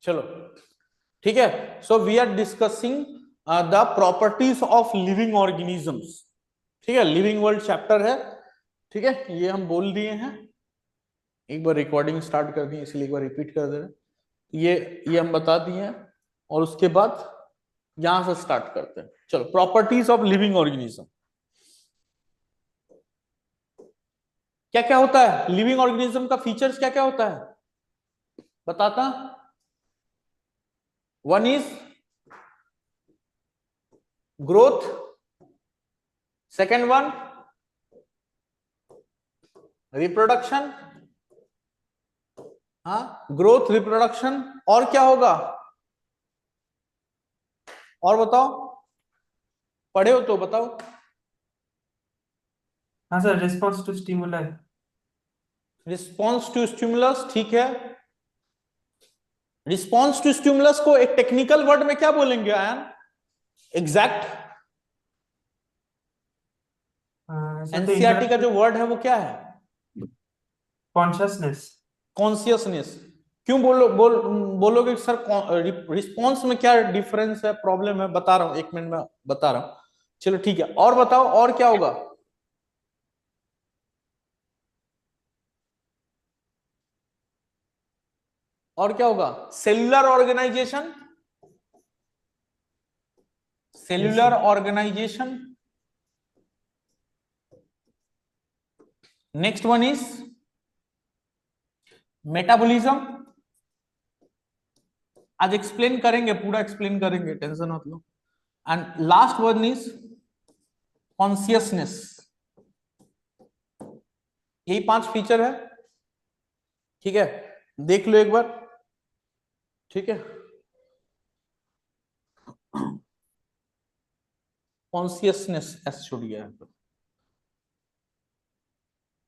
चलो ठीक है। So we are discussing the properties of living organisms. ठीक है, लिविंग वर्ल्ड चैप्टर है। ठीक है, ये हम बोल दिए हैं, एक बार रिकॉर्डिंग स्टार्ट कर दी इसलिए एक बार रिपीट कर दे रहे हैं। ये हम बता दिए हैं, और उसके बाद यहां से स्टार्ट करते हैं। चलो, प्रॉपर्टीज ऑफ लिविंग ऑर्गेनिज्म। क्या क्या होता है लिविंग ऑर्गेनिज्म का, फीचर्स क्या क्या होता है बताता। One is growth, second one reproduction. हाँ, ग्रोथ रिप्रोडक्शन, और क्या होगा और बताओ, पढ़े हो तो बताओ। हाँ sir, response to stimulus. Response to stimulus, ठीक है। रिस्पॉन्स टू स्टिमुलस को एक टेक्निकल वर्ड में क्या बोलेंगे आयन, एग्जैक्ट? एनसीईआरटी का जो वर्ड है वो क्या है? कॉन्शियसनेस। कॉन्शियसनेस। क्यों बोलोगे सर रिस्पॉन्स में क्या डिफरेंस है, प्रॉब्लम है? बता रहा हूं, एक मिनट में बता रहा हूं। चलो ठीक है, और बताओ और क्या होगा। और क्या होगा? Cellular organisation, cellular organisation. Next one is metabolism. आज एक्सप्लेन करेंगे, पूरा एक्सप्लेन करेंगे, टेंशन मत लो। And last one is consciousness. यही 5 फीचर है। ठीक है, देख लो एक बार। ठीक है, कॉन्शियसनेस एस छूट गया है।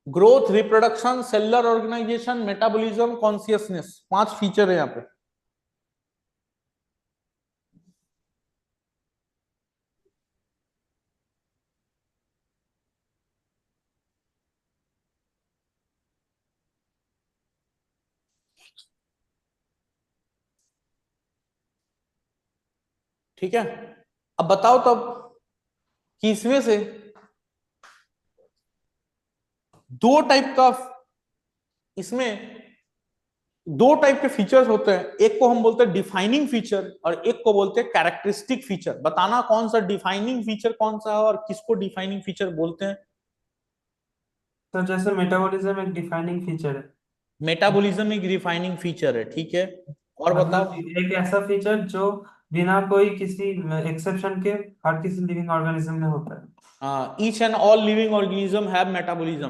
Growth, reproduction, cellular organisation, metabolism, consciousness, 5 feature है यहाँ पे। ठीक है, अब बताओ तब कि इसमें से दो टाइप का, इसमें दो टाइप के फीचर्स होते हैं। एक को हम बोलते हैं डिफाइनिंग फीचर और एक को बोलते हैं कैरेक्टरिस्टिक फीचर। बताना कौन सा डिफाइनिंग फीचर कौन सा है और किसको डिफाइनिंग फीचर बोलते हैं। तो जैसे मेटाबॉलिज्म एक डिफाइनिंग फीचर है। मेटाबॉलिज्म एक डिफाइनिंग फीचर है, ठीक है। और बताओ। मतलब एक ऐसा फीचर जो बिना कोई किसी एक्सेप्शन के हर किसी लिविंग ऑर्गेनिज्म में होता है। Each and all living organism have metabolism.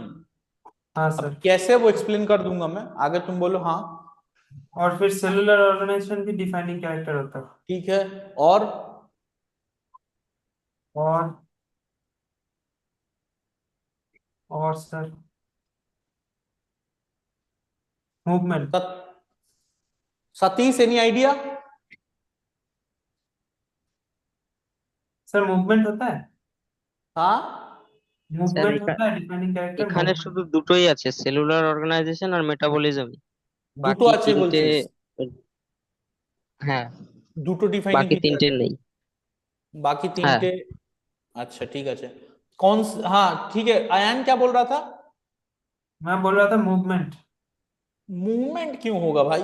हाँ अब सर। कैसे वो एक्सप्लेन कर दूंगा मैं, आगे तुम बोलो। हाँ और फिर सेलुलर ऑर्गेनाइजेशन भी डिफाइनिंग कैरेक्टर होता है। ठीक है। और और और सर, मूवमेंट। सत, Satish any idea? Sir movement होता है। हाँ, স্যার मूवमेंट होता है डिफाइनिंग कैरेक्टर এখানে मूवमेंट। শুধু দুটোই আছে, সেলুলার অর্গানাইজেশন আর মেটাবলিজম। দুটো বাকি আছে তিনটে, বলছিস? হ্যাঁ, দুটো ডিফাইনিং বাকি ফিচার তিনটে আছে, নেই। बाकी হ্যাঁ, 3टे। अच्छा ठीक है। कौन, हाँ ठीक है। अयान क्या बोल रहा था? मैं बोल रहा था मूवमेंट। मूवमेंट क्यों होगा भाई?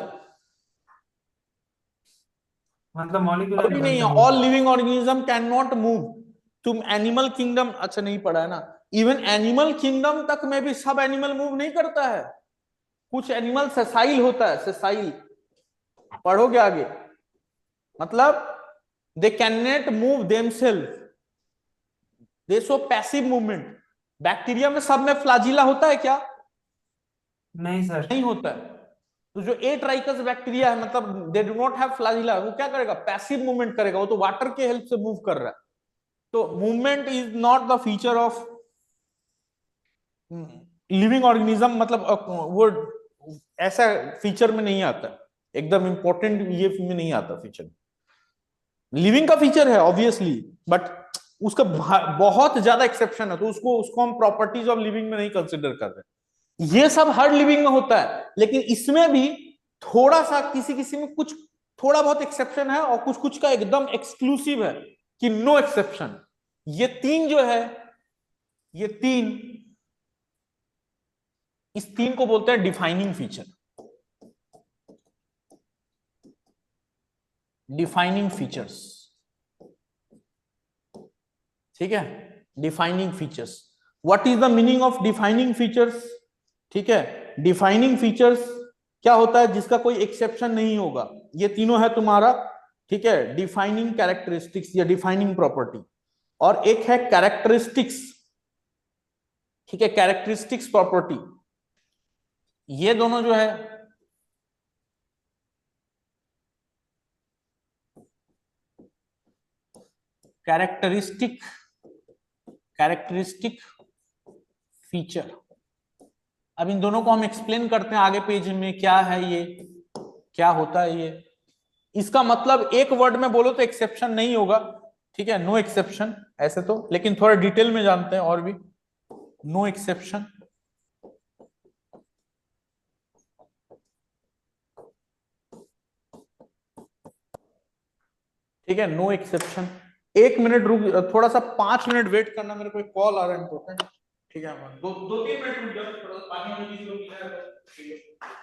मतलब मॉलिक्यूलर अभी लेवल नहीं पे है, move. All living organism can not move. तुम एनिमल किंगडम अच्छा नहीं पढ़ा है ना? इवन एनिमल किंगडम तक में भी सब एनिमल मूव नहीं करता है। कुछ एनिमल सेसाइल होता है, सेसाइल। पढ़ोगे आगे, मतलब they can not move themselves, they show passive movement. Bacteria में सब में फ्लैजिला होता है क्या? नहीं सर। नहीं होता है। तो जो ए ट्राइकस बैक्टीरिया है, मतलब they do not have flagella, वो क्या करेगा? पैसिव मूवमेंट करेगा, वो तो वाटर के हेल्प से मूव कर रहा है। तो movement is not the feature of living organism, मतलब वो ऐसा फीचर में नहीं आता, एकदम इंपॉर्टेंट ये में नहीं आता फीचर। लिविंग का फीचर है ऑब्वियसली, बट उसका बहुत ज्यादा एक्सेप्शन है, तो उसको हम प्रॉपर्टीज ऑफ लिविंग में नहीं कंसिडर कर रहे। ये सब हर लिविंग में होता है, लेकिन इसमें भी थोड़ा सा किसी किसी में कुछ थोड़ा बहुत एक्सेप्शन है और कुछ कुछ का एकदम एक्सक्लूसिव है कि नो एक्सेप्शन। ये तीन जो है, ये तीन, इस तीन को बोलते हैं डिफाइनिंग फीचर। डिफाइनिंग फीचर्स, ठीक है, defining features. What is the meaning of defining features? ठीक है, डिफाइनिंग फीचर्स क्या होता है? जिसका कोई एक्सेप्शन नहीं होगा। ये तीनों है तुम्हारा, ठीक है, डिफाइनिंग कैरेक्टरिस्टिक्स या डिफाइनिंग प्रॉपर्टी। और एक है कैरेक्टरिस्टिक्स, ठीक है, कैरेक्टरिस्टिक्स प्रॉपर्टी। ये दोनों जो है कैरेक्टरिस्टिक, कैरेक्टरिस्टिक फीचर। अब इन दोनों को हम एक्सप्लेन करते हैं आगे पेज में, क्या है ये, क्या होता है ये। इसका मतलब एक वर्ड में बोलो तो एक्सेप्शन नहीं होगा, ठीक है, नो एक्सेप्शन ऐसे तो, लेकिन थोड़ा डिटेल में जानते हैं और भी। नो एक्सेप्शन, ठीक है, नो एक्सेप्शन। एक मिनट रुक, थोड़ा सा 5 मिनट वेट करना, मेरे को एक कॉल आ रहा है इंपॉर्टेंट, ठीक है। दो दो 3 मिनट रुक जाओ, थोड़ा सा पानी वानी पी लो, पीना है तो, ठीक है।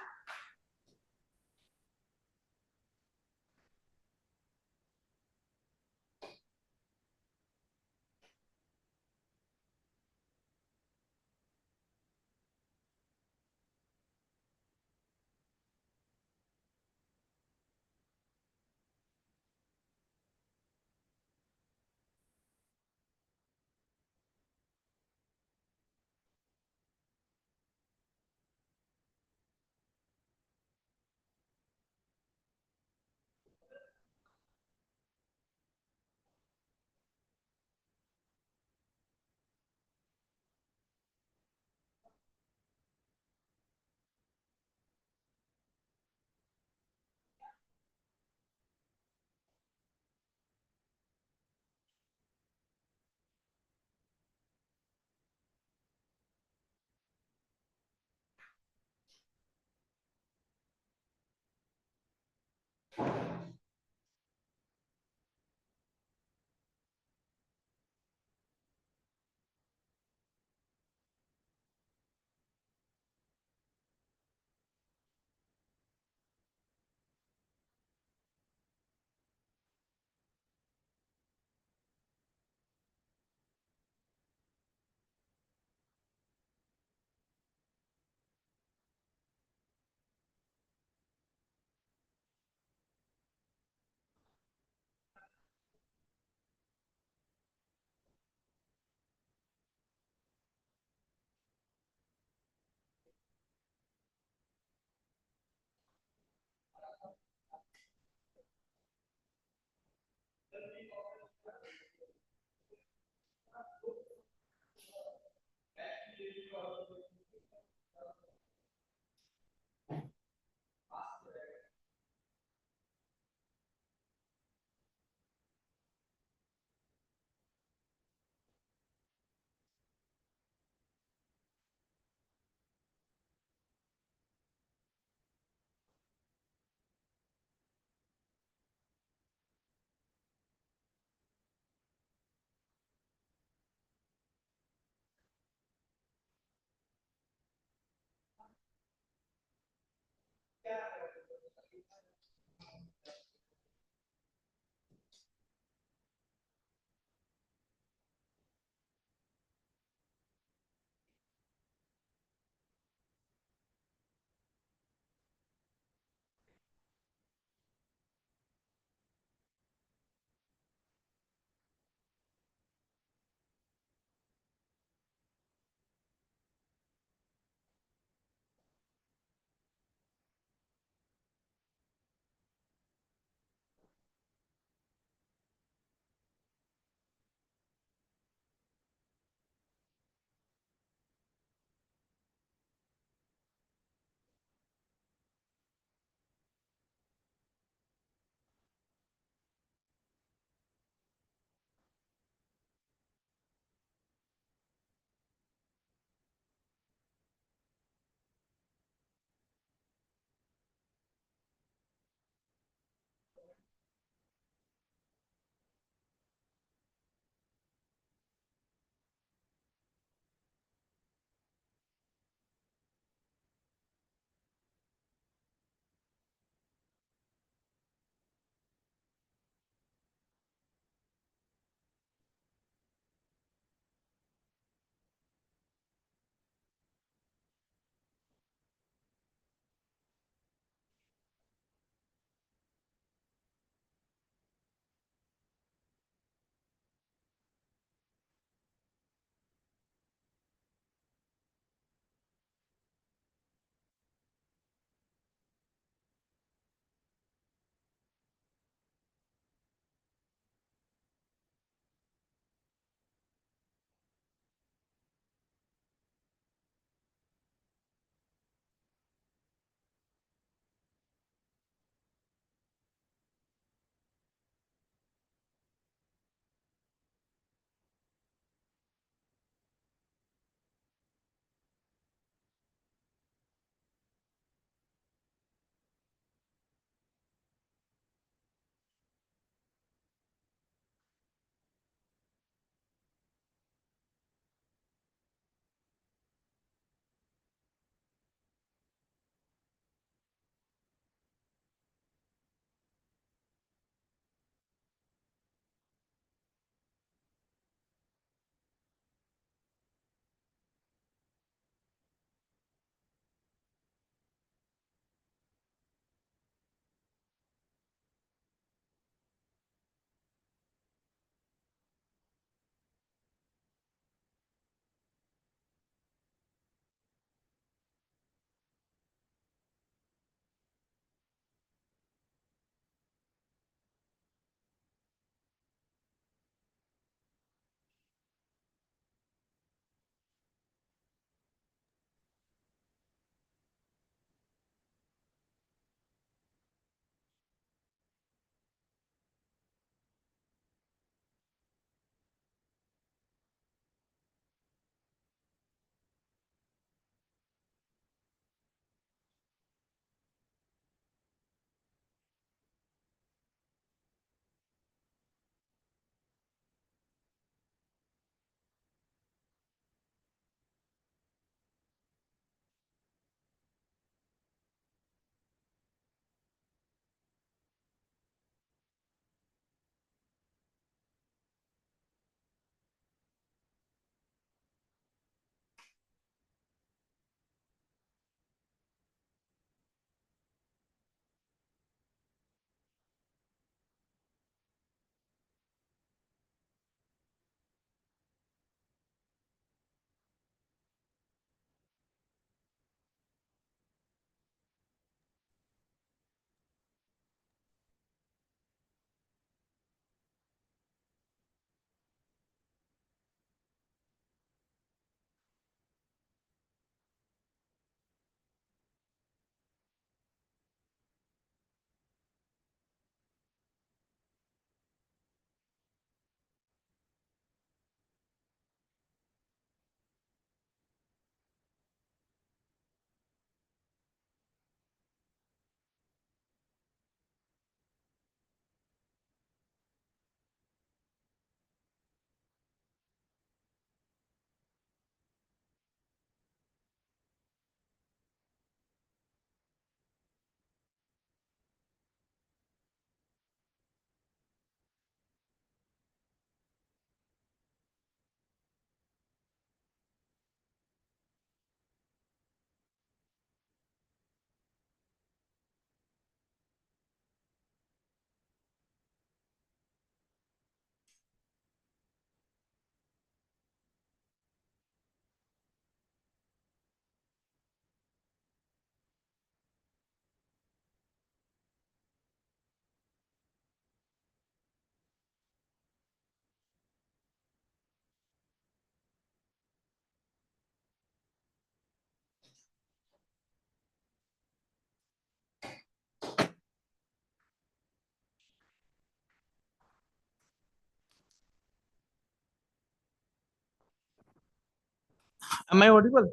Am I audible?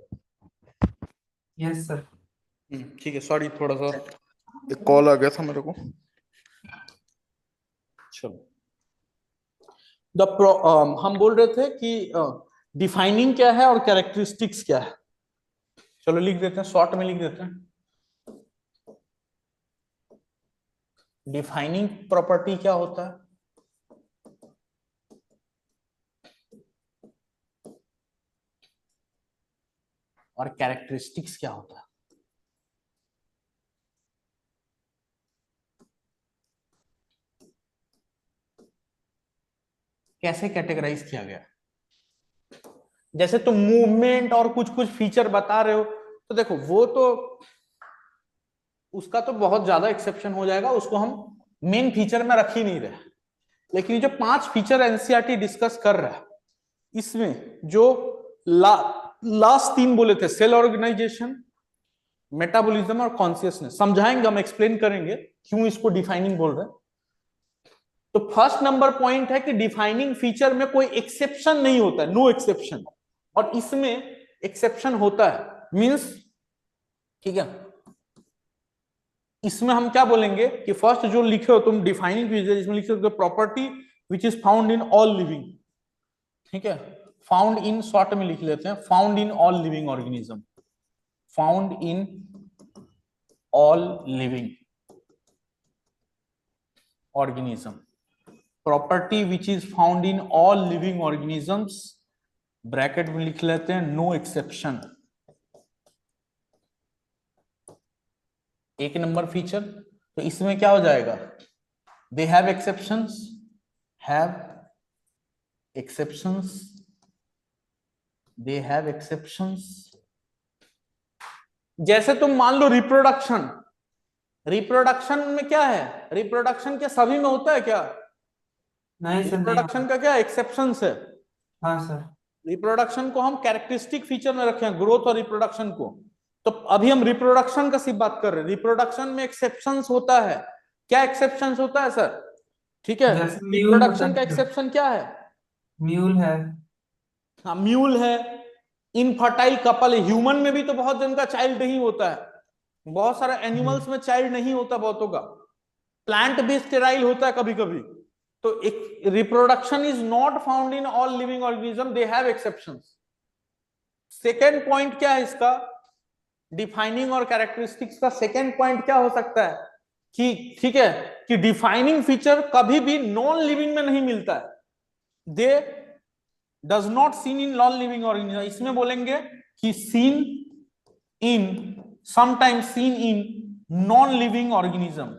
Yes sir. ठीक है, सॉरी थोड़ा सा एक कॉल आ गया था मेरे को। चलो, हम बोल रहे थे कि डिफाइनिंग क्या है और कैरेक्टरिस्टिक्स क्या है। चलो लिख देते हैं, शॉर्ट में लिख देते हैं। डिफाइनिंग प्रॉपर्टी क्या होता है, और कैरेक्टरिस्टिक्स क्या होता है। कैसे कैटेगराइज किया गया। जैसे तुम मूवमेंट और कुछ कुछ फीचर बता रहे हो, तो देखो वो तो उसका तो बहुत ज्यादा एक्सेप्शन हो जाएगा, उसको हम मेन फीचर में रख ही नहीं रहे। लेकिन ये जो 5 फीचर एनसीईआरटी डिस्कस कर रहा है, इसमें जो लास्ट 3 बोले थे, सेल ऑर्गेनाइजेशन, मेटाबॉलिज्म और कॉन्शियसनेस, समझाएंगे हम, एक्सप्लेन करेंगे क्यों इसको डिफाइनिंग बोल रहे हैं। तो फर्स्ट नंबर पॉइंट है कि डिफाइनिंग फीचर में कोई एक्सेप्शन नहीं होता है, नो एक्सेप्शन, और इसमें एक्सेप्शन होता है, मींस, ठीक है। इसमें हम क्या बोलेंगे कि फर्स्ट जो लिखे हो तुम डिफाइनिंग फीचर, इसमें लिख सकते हो property which is found in all living, ठीक है। फाउंड इन शॉर्ट में लिख लेते हैं, found in all living organism, found in all living organism, property which is found in all living organisms, bracket में लिख लेते हैं नो एक्सेप्शन। एक नंबर फीचर, तो इसमें क्या हो जाएगा, they have exceptions, have exceptions, they have exceptions. जैसे तुम मान लो रिप्रोडक्शन, रिप्रोडक्शन में क्या है, रिप्रोडक्शन के सभी में होता है क्या, नहीं सर, नहीं रिप्रोडक्शन होगा। का क्या एक्सेप्शंस है। हाँ सर। रिप्रोडक्शन को हम कैरेक्टरिस्टिक फीचर में रखे हैं, ग्रोथ और रिप्रोडक्शन को। तो अभी हम रिप्रोडक्शन का सिर्फ बात कर रहे हैं, रिप्रोडक्शन में एक्सेप्शंस होता है। क्या एक्सेप्शंस होता है सर, ठीक है। जैसे म्यूल होता रिप्रोडक्शन का है, एक्सेप्शन क्या है, म्यूल है। हाँ म्यूल है, इनफर्टाइल कपल है, ह्यूमन में भी तो बहुत जन का चाइल्ड नहीं होता है, बहुत सारे एनिमल्स में चाइल्ड नहीं होता बहुतों का, प्लांट भी स्टेराइल होता है कभी कभी। तो एक reproduction is not found in all living organism, they have exceptions. Second point क्या है इसका, डिफाइनिंग और कैरेक्टरिस्टिक्स का सेकेंड पॉइंट क्या हो सकता है कि, ठीक है, कि डिफाइनिंग फीचर कभी भी नॉन लिविंग में नहीं मिलता है, they does not seen in non living organism. इसमें बोलेंगे कि seen in, sometimes seen in non living organism,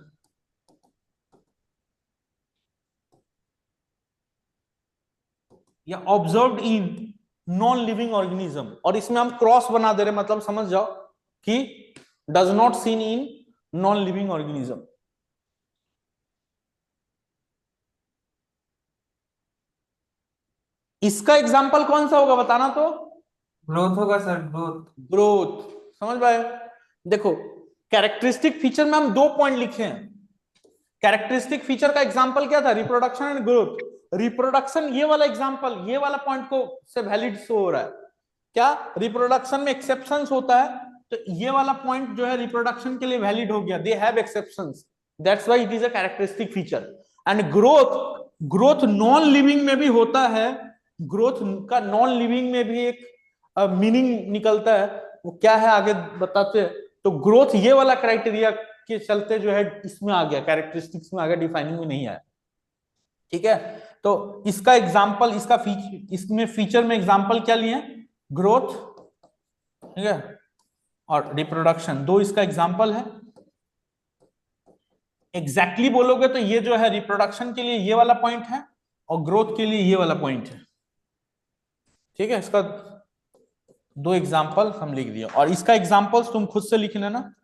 या observed in non living organism, और इसमें हम क्रॉस बना दे रहे, मतलब समझ जाओ कि does not seen in non living organism. इसका एग्जाम्पल कौन सा होगा बताना तो, ग्रोथ होगा सर, ग्रोथ। ग्रोथ, समझ पाए। देखो कैरेक्टरिस्टिक फीचर में हम 2 पॉइंट लिखे हैं। कैरेक्टरिस्टिक फीचर का एग्जांपल क्या था, रिप्रोडक्शन एंड ग्रोथ। रिप्रोडक्शन ये वाला एग्जांपल, ये वाला पॉइंट को से वैलिड शो हो रहा है क्या, रिप्रोडक्शन में एक्सेप्शंस होता है, तो ये वाला पॉइंट जो है रिप्रोडक्शन के लिए वैलिड हो गया, they have exceptions, that's why it is a characteristic feature. And growth, growth non living में भी होता है, ग्रोथ का नॉन लिविंग में भी एक मीनिंग निकलता है, वो क्या है आगे बताते हैं। तो ग्रोथ ये वाला क्राइटेरिया के चलते जो है इसमें आ गया, कैरेक्टरिस्टिक्स में आ गया, डिफाइनिंग में नहीं आया, ठीक है। तो इसका एग्जांपल, इसका इसमें फीचर में एग्जांपल क्या लिए, ग्रोथ, ठीक है, और रिप्रोडक्शन, 2 इसका एग्जांपल है। एग्जैक्टली बोलोगे तो ये जो है रिप्रोडक्शन के लिए ये वाला पॉइंट है, और ग्रोथ के लिए ये वाला पॉइंट है, ठीक है। इसका 2 एग्जांपल हम लिख दिया, और इसका एग्जांपल्स तुम खुद से लिख लेना,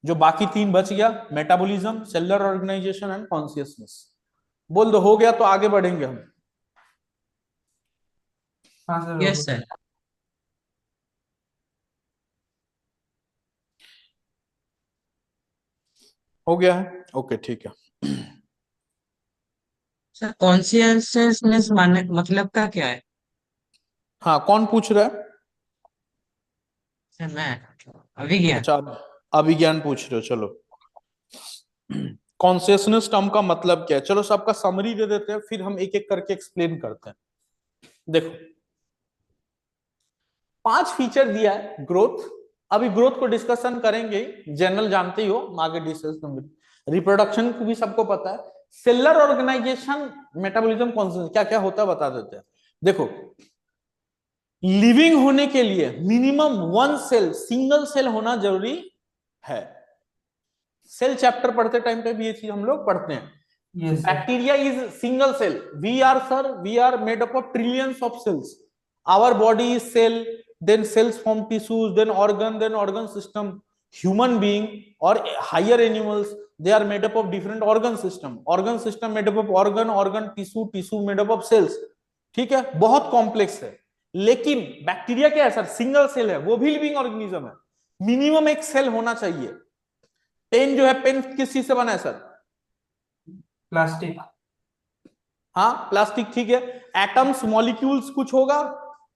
जो बाकी 3 बच गया, metabolism, cellular organisation and consciousness. बोल दो हो गया तो आगे बढ़ेंगे हम। हाँ सर, यस सर। हो गया है, ओके ठीक है। सर कॉन्शियसनेस माने मतलब का क्या है? हाँ कौन पूछ रहा है, सर मैं अभिज्ञान। अच्छा, अभिज्ञान पूछ रहे हो, चलो। कॉन्शियसनेस टर्म का मतलब क्या है, चलो सबका समरी दे देते हैं, फिर हम एक एक करके एक्सप्लेन करते हैं। देखो, 5 फीचर दिया है ग्रोथ। अभी ग्रोथ को डिस्कशन करेंगे, जनरल जानते ही हो, आगे डिस्कशन में। रिप्रोडक्शन को भी सबको पता है। सेलुलर ऑर्गेनाइजेशन, मेटाबॉलिज्म, कॉन्शियसनेस क्या क्या होता है बता देते हैं। देखो, लिविंग होने के लिए मिनिमम 1 सेल, सिंगल सेल होना जरूरी है। सेल चैप्टर पढ़ते टाइम पे भी ये चीज हम लोग पढ़ते हैं। Yes, sir. Bacteria is single cell. We are made up of trillions of cells. Our body is cell, then cells form tissues, then organ system. Human being or higher animals, they are made up of different organ system. Organ system made up of organ tissue made up of cells. ठीक है, बहुत complex है। लेकिन bacteria क्या है sir, single cell है, वो भी लिविंग ऑर्गेनिज्म है। मिनिमम एक सेल होना चाहिए। पेन जो है, पेन किस चीज से बना है सर? प्लास्टिक। हाँ, प्लास्टिक, ठीक है। एटम्स, मॉलिक्यूल्स कुछ होगा,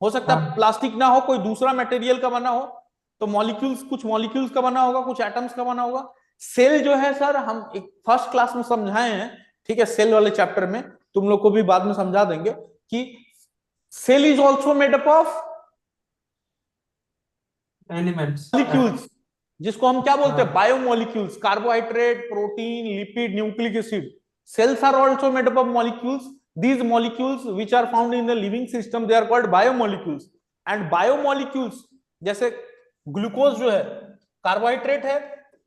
हो सकता है हाँ। प्लास्टिक ना हो, कोई दूसरा मटेरियल का बना हो, तो मॉलिक्यूल्स, कुछ मॉलिक्यूल्स का बना होगा, कुछ एटम्स का बना होगा। सेल जो है सर, हम एक फर्स्ट क्लास में समझाए हैं, ठीक है, सेल वाले चैप्टर में, तुम लोग को भी बाद में समझा देंगे कि cell is also made up of elements. Molecules, जिसको हम क्या बोलते हैं, हाँ। Biomolecules, carbohydrate, protein, lipid, nucleic acid. Cells are also made up of molecules. These molecules which are found in the living system, they are called biomolecules. And biomolecules, जैसे glucose जो है carbohydrate है,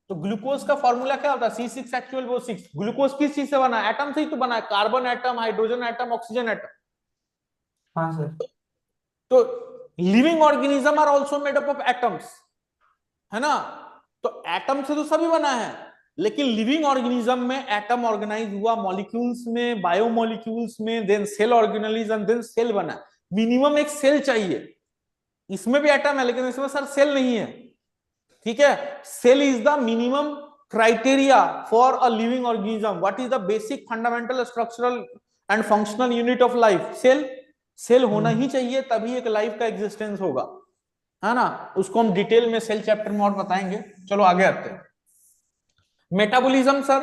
तो ग्लूकोज का formula क्या होता है, C6H12O6। Glucose किस चीज से बना है? एटम से ही तो बना है, carbon atom, hydrogen atom, oxygen atom. हाँ सर। तो living organism are also made up of atoms, है ना। तो एटम से तो सभी बना है, लेकिन लिविंग ऑर्गेनिज्म में एटम ऑर्गेनाइज हुआ मॉलिक्यूल्स में, बायोमॉलिक्यूल्स में, then cell organise, then cell बना। मिनिमम एक सेल चाहिए। इसमें भी एटम है, लेकिन इसमें सर सेल नहीं है, ठीक है। Cell is the minimum criteria for a living organism. What is the basic fundamental structural and functional unit of life? Cell. Cell होना ही चाहिए, तभी एक लाइफ का एग्जिस्टेंस होगा, है ना। उसको हम डिटेल में सेल चैप्टर में और बताएंगे। चलो आगे आते हैं। मेटाबॉलिज्म सर,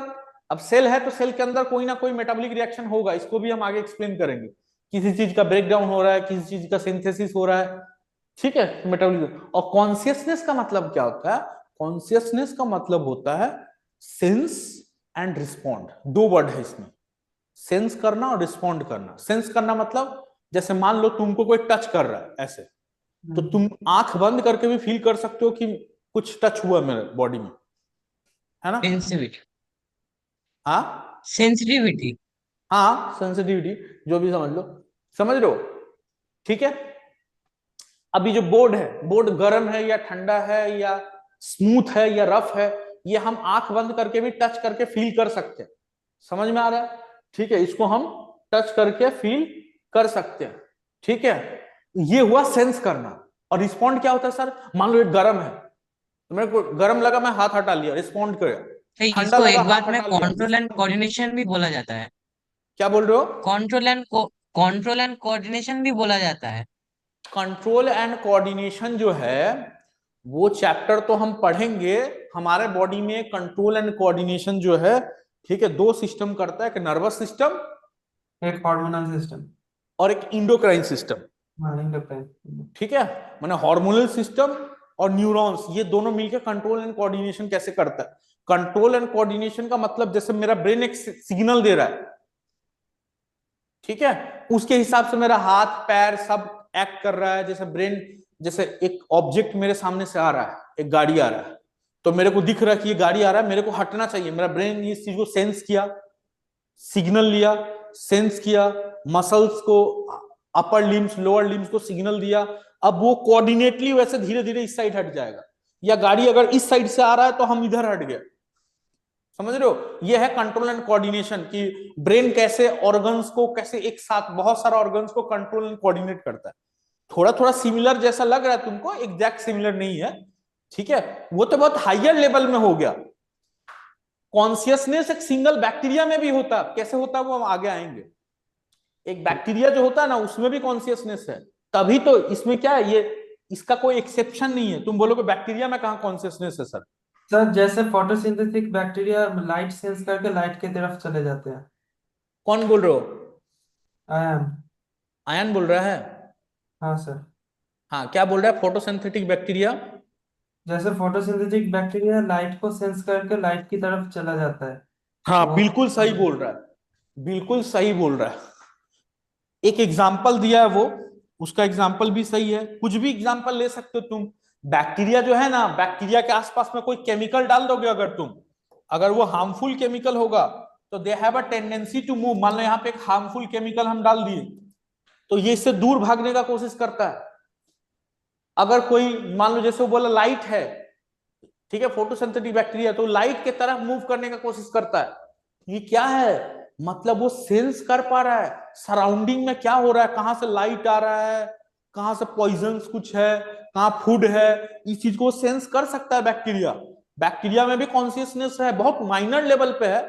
अब सेल है तो सेल के अंदर कोई ना कोई मेटाबॉलिक रिएक्शन होगा, इसको भी हम आगे एक्सप्लेन करेंगे। किसी चीज का ब्रेक डाउन हो रहा है, किसी चीज का सिंथेसिस हो रहा है, ठीक है, मेटाबॉलिज्म। और कॉन्शियसनेस का मतलब क्या होता है? कॉन्शियसनेस का मतलब होता है सेंस एंड रिस्पॉन्ड। 2 वर्ड है इसमें, सेंस करना और रिस्पॉन्ड करना। सेंस करना मतलब, जैसे मान लो तुमको कोई टच कर रहा है ऐसे, तो तुम आंख बंद करके भी फील कर सकते हो कि कुछ टच हुआ मेरे बॉडी में, है ना। सेंसिटिविटी। हाँ, सेंसिटिविटी। हाँ, सेंसिटिविटी, जो भी समझ लो, समझ रहे हो, ठीक है। अभी जो बोर्ड है, बोर्ड गर्म है या ठंडा है या स्मूथ है या रफ है, ये हम आंख बंद करके भी टच करके फील कर सकते हैं। समझ में आ रहा है? ठीक है, इसको हम टच करके फील कर सकते हैं, ठीक है। ये हुआ सेंस करना। और रिस्पॉन्ड क्या होता है सर? मान लो ये गर्म है, तो मेरे को गर्म लगा, मैं हाथ हटा लिया, रिस्पॉन्ड कर। ठंडा इसको लगा, एक हाथ बात में हटा लिया। कंट्रोल एंड कोऑर्डिनेशन भी बोला जाता है। क्या बोल रहे हो? कंट्रोल एंड कोऑर्डिनेशन भी बोला जाता है। कंट्रोल एंड कोऑर्डिनेशन जो है, वो चैप्टर तो हम पढ़ेंगे। हमारे बॉडी में कंट्रोल एंड कोऑर्डिनेशन जो है, ठीक है, 2 सिस्टम करता है, एक नर्वस सिस्टम एक हार्मोनल सिस्टम। और एक इंडोक्राइन सिस्टम, हाँ, ठीक है। माने हार्मोनल सिस्टम और न्यूरॉन्स, ये दोनों मिलकर कंट्रोल एंड कोऑर्डिनेशन कैसे करता है। कंट्रोल एंड कोऑर्डिनेशन का मतलब, जैसे मेरा ब्रेन एक सिग्नल दे रहा है, ठीक है, उसके हिसाब से मेरा हाथ पैर सब एक्ट कर रहा है। जैसे ब्रेन, जैसे एक ऑब्जेक्ट मेरे सामने से आ रहा है, एक गाड़ी आ रहा है, तो मेरे को दिख रहा है कि ये गाड़ी आ रहा है, मेरे को हटना चाहिए। मेरा ब्रेन इस चीज को सेंस किया, सिग्नल लिया, सेंस किया, मसल्स को, अपर लिम्स, लोअर लिम्स को सिग्नल दिया। अब वो कोऑर्डिनेटली वैसे धीरे धीरे इस साइड हट जाएगा, या गाड़ी अगर इस साइड से आ रहा है तो हम इधर हट गए। समझ रहे हो? ये है कंट्रोल एंड कोऑर्डिनेशन, कि ब्रेन कैसे ऑर्गन्स को, कैसे एक साथ बहुत सारा ऑर्गन्स को कंट्रोल एंड कोऑर्डिनेट करता है। थोड़ा थोड़ा सिमिलर जैसा लग रहा है तुमको, एग्जैक्ट सिमिलर नहीं है, ठीक है, वो तो बहुत हायर लेवल में हो गया। कॉन्शियसनेस एक सिंगल बैक्टीरिया में भी होता है, कैसे होता है वो हम आगे आएंगे। एक बैक्टीरिया जो होता है ना, उसमें भी कॉन्शियसनेस है, तभी तो इसमें क्या है, ये इसका कोई एक्सेप्शन नहीं है। तुम बोलोगे बैक्टीरिया में कहाँ कॉन्शियसनेस है सर? सर जैसे फोटोसिंथेटिक बैक्टीरिया लाइट सेंस करके लाइट की तरफ चले जाते हैं। कौन बोल रहे हो? आयन। आयन बोल रहा है? हाँ सर। हाँ, क्या बोल रहा है? फोटोसिंथेटिक बैक्टीरिया जैसे फोटोसिंथेटिक बैक्टीरिया लाइट को सेंस करके लाइट की तरफ चला जाता है हाँ वो। बिल्कुल सही बोल रहा है, बिल्कुल सही बोल रहा है। एक एग्जाम्पल दिया है वो, उसका एग्जाम्पल भी सही है। कुछ भी एग्जाम्पल ले सकते हो तुम। बैक्टीरिया जो है ना, बैक्टीरिया के आसपास में कोई केमिकल डाल दोगे अगर तुम, अगर वो हार्मफुल केमिकल होगा तो they have a tendency to move. मान लो यहाँ पे एक हार्मफुल केमिकल हम डाल दिए तो ये इससे दूर भागने का कोशिश करता है। अगर कोई मान लो जैसे वो बोला लाइट है, ठीक है, फोटोसिंथेटिक बैक्टीरिया, तो लाइट के तरफ मूव करने का कोशिश करता है। ये क्या है? मतलब वो सेंस कर पा रहा है सराउंडिंग में क्या हो रहा है, कहां से लाइट आ रहा है, कहां से पॉइजन कुछ है, कहां फूड है, इस चीज को सेंस कर सकता है बैक्टीरिया। बैक्टीरिया में भी कॉन्शियसनेस है, बहुत माइनर लेवल पे है।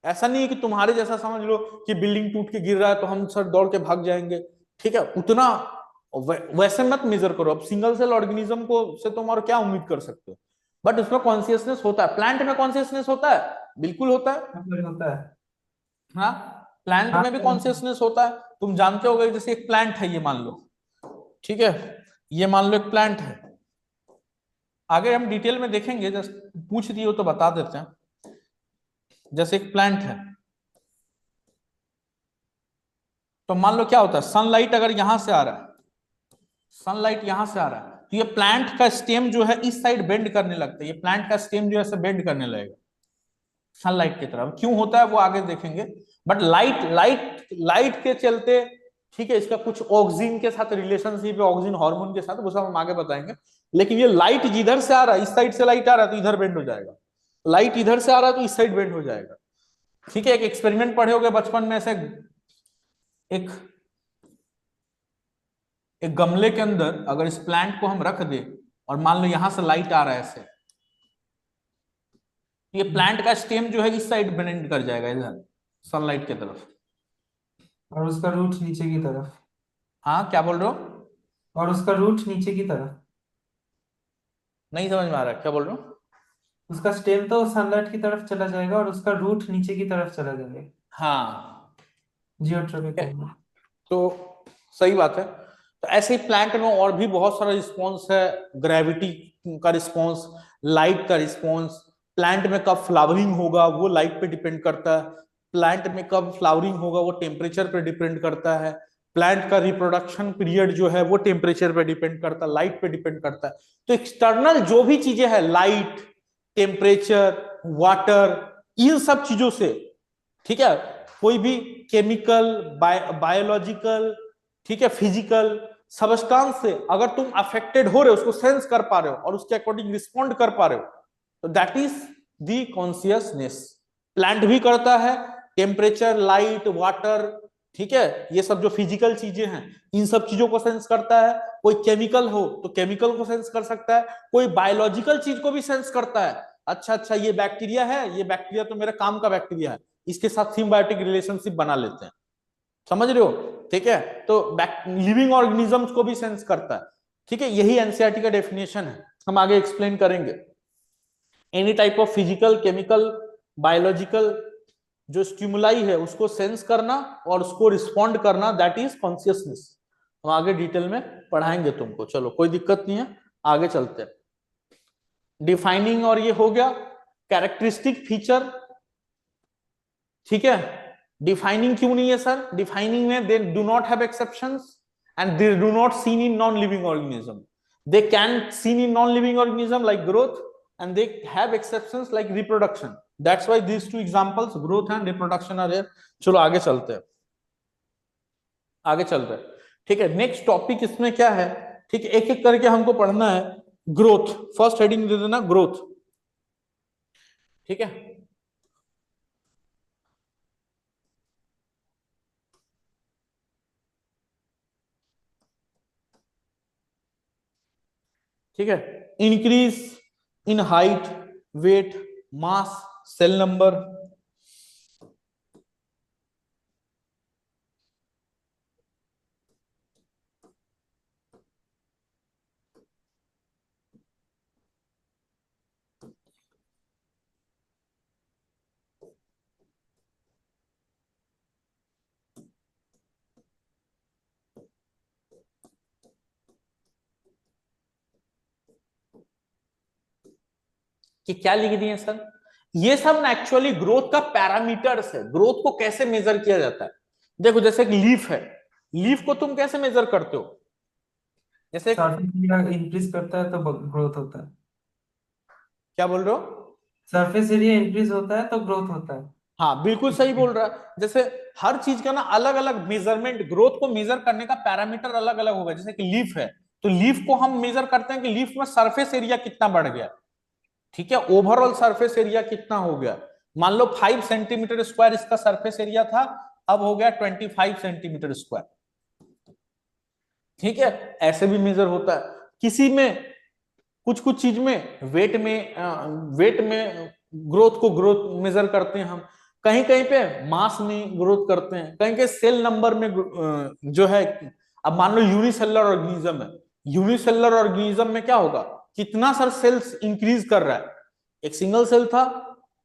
ऐसा नहीं है कि तुम्हारे जैसा समझ लो कि बिल्डिंग टूट के गिर रहा है तो हम सर दौड़ के भाग जाएंगे, ठीक है, उतना वैसे मत मेजर करो। अब सिंगल सेल ऑर्गेनिज्म को से तुम और क्या उम्मीद कर सकते हो? बट उसमें कॉन्शियसनेस होता है। प्लांट में कॉन्शियसनेस होता है, बिल्कुल होता है। होता है। हाँ, प्लांट हाँ में भी सर। कॉन्शियसनेस होता है। तुम जानते होगे, जैसे एक प्लांट है ये मान लो, ठीक है, ये मान लो एक प्लांट है। आगे हम डिटेल में देखेंगे, जस्ट पूछ दिए हो तो बता देते हैं। जैसे एक प्लांट है तो मान लो क्या होता है, सनलाइट अगर यहां से आ रहा है, सनलाइट यहां से आ रहा है तो ये प्लांट का स्टेम जो है इस साइड बेंड करने लगता है। ये प्लांट का स्टेम जो है ऐसे बेंड करने लगेगा सनलाइट की तरफ। क्यों होता है वो आगे देखेंगे। बट लाइट लाइट लाइट के चलते, ठीक है, इसका कुछ ऑक्सीजन के साथ रिलेशनशिप है, ऑक्सीजन हार्मोन के साथ, वो सब हम आगे बताएंगे। लेकिन ये लाइट जिधर से आ रहा है, इस साइड से लाइट आ रहा है तो इधर बेंड हो जाएगा, लाइट इधर से आ रहा है तो इस साइड बेंड हो जाएगा। ठीक है, एक एक्सपेरिमेंट पढ़े होगे बचपन में, ऐसे एक एक गमले के अंदर अगर इस प्लांट को हम रख दे और मान लो यहां से लाइट आ रहा है ऐसे, ये प्लांट का स्टेम जो है इस साइड बेंड कर जाएगा इधर सनलाइट की तरफ। और उसका रूट नीचे की तरफ। हाँ, क्या बोल रहे हो? और उसका रूट नीचे की तरफ। नहीं समझ में आ रहा, क्या बोल रहे हो? उसका स्टेम तो सनलाइट की तरफ चला जाएगा और उसका रूट नीचे की तरफ चला जाएगा। हाँ, जियोट्रॉपिक ठीक है, होगा। तो सही बात है। तो ऐसे ही प्लांट में और भी बहुत सारा रिस्पॉन्स है। ग्रेविटी का रिस्पॉन्स, लाइट का रिस्पॉन्स, प्लांट में कब फ्लावरिंग होगा वो लाइट पे डिपेंड करता है, प्लांट में कब फ्लावरिंग होगा वो टेम्परेचर पे डिपेंड करता है, प्लांट का रिप्रोडक्शन पीरियड जो है वो टेम्परेचर पे डिपेंड करता है, लाइट पे डिपेंड करता है। तो एक्सटर्नल जो भी चीजें हैं, लाइट, टेम्परेचर, वाटर, इन सब चीजों से, ठीक है, कोई भी केमिकल, बायोलॉजिकल, ठीक है, फिजिकल सबस्टांस से अगर तुम अफेक्टेड हो रहे हो, उसको सेंस कर पा रहे हो और उसके अकॉर्डिंग रिस्पॉन्ड कर पा रहे हो, तो that is the consciousness. Plant भी करता है, टेम्परेचर, लाइट, वाटर, ठीक है, ये सब जो फिजिकल चीजें हैं इन सब चीजों को सेंस करता है। कोई केमिकल हो तो केमिकल को सेंस कर सकता है, कोई बायोलॉजिकल चीज को भी सेंस करता है। अच्छा अच्छा, ये बैक्टीरिया है, ये बैक्टीरिया तो मेरे काम का बैक्टीरिया है, इसके साथ सिम्बायोटिक रिलेशनशिप बना लेते हैं। समझ रहे हो? ठीक है, तो लिविंग ऑर्गेनिजम्स को भी सेंस करता है। ठीक है, यही एनसीईआरटी का डेफिनेशन है, हम आगे एक्सप्लेन करेंगे। Any type of physical, chemical, biological जो स्टिमुलाई है उसको सेंस करना और उसको रिस्पॉन्ड करना, दैट इज कॉन्शियसनेस। हम आगे डिटेल में पढ़ाएंगे तुमको, चलो कोई दिक्कत नहीं है, आगे चलते हैं। डिफाइनिंग और ये हो गया, कैरेक्टरिस्टिक फीचर, ठीक है। डिफाइनिंग क्यों नहीं है सर? डिफाइनिंग में they do not have exceptions and they do not seen in non living organism. They can seen in non living organism like growth and they have exceptions like reproduction. That's why these two examples, growth and reproduction, are there. चलो आगे चलते हैं, आगे चलते हैं। ठीक है, next topic इसमें क्या है, ठीक है, एक एक करके हमको पढ़ना है। ग्रोथ, फर्स्ट हेडिंग दे देना ग्रोथ, ठीक है। ठीक है, increase in height, weight, mass, cell number, कि क्या लिख दिए सर? ये सब ना एक्चुअली ग्रोथ का पैरामीटर्स है। ग्रोथ को कैसे मेजर किया जाता है? देखो जैसे एक लीफ है, लीफ को तुम कैसे मेजर करते हो? जैसे सरफेस एरिया इंक्रीज करता है तो ग्रोथ होता है। क्या बोल रहे हो? सरफेस एरिया इंक्रीज होता है तो ग्रोथ होता है। हाँ बिल्कुल सही बोल रहा है। जैसे हर चीज का ना अलग अलग मेजरमेंट, ग्रोथ को मेजर करने का पैरामीटर अलग अलग होगा। जैसे कि लीफ है, तो लीफ को हम मेजर करते हैं कि लीफ में सरफेस एरिया कितना बढ़ गया, ठीक है, ओवरऑल सरफेस एरिया कितना हो गया। मान लो 5 सेंटीमीटर स्क्वायर इसका सरफेस एरिया था, अब हो गया 25 सेंटीमीटर स्क्वायर, ठीक है। ऐसे भी मेजर होता है। किसी में कुछ कुछ चीज में वेट में ग्रोथ को ग्रोथ मेजर करते हैं हम, कहीं कहीं पे मास में ग्रोथ करते हैं, कहीं कहीं सेल नंबर में जो है। अब मान लो यूनिसेलुलर ऑर्गेनिज्म है, यूनिसेलुलर ऑर्गेनिज्म में क्या होगा, कितना सर सेल्स इंक्रीज कर रहा है। एक सिंगल सेल था,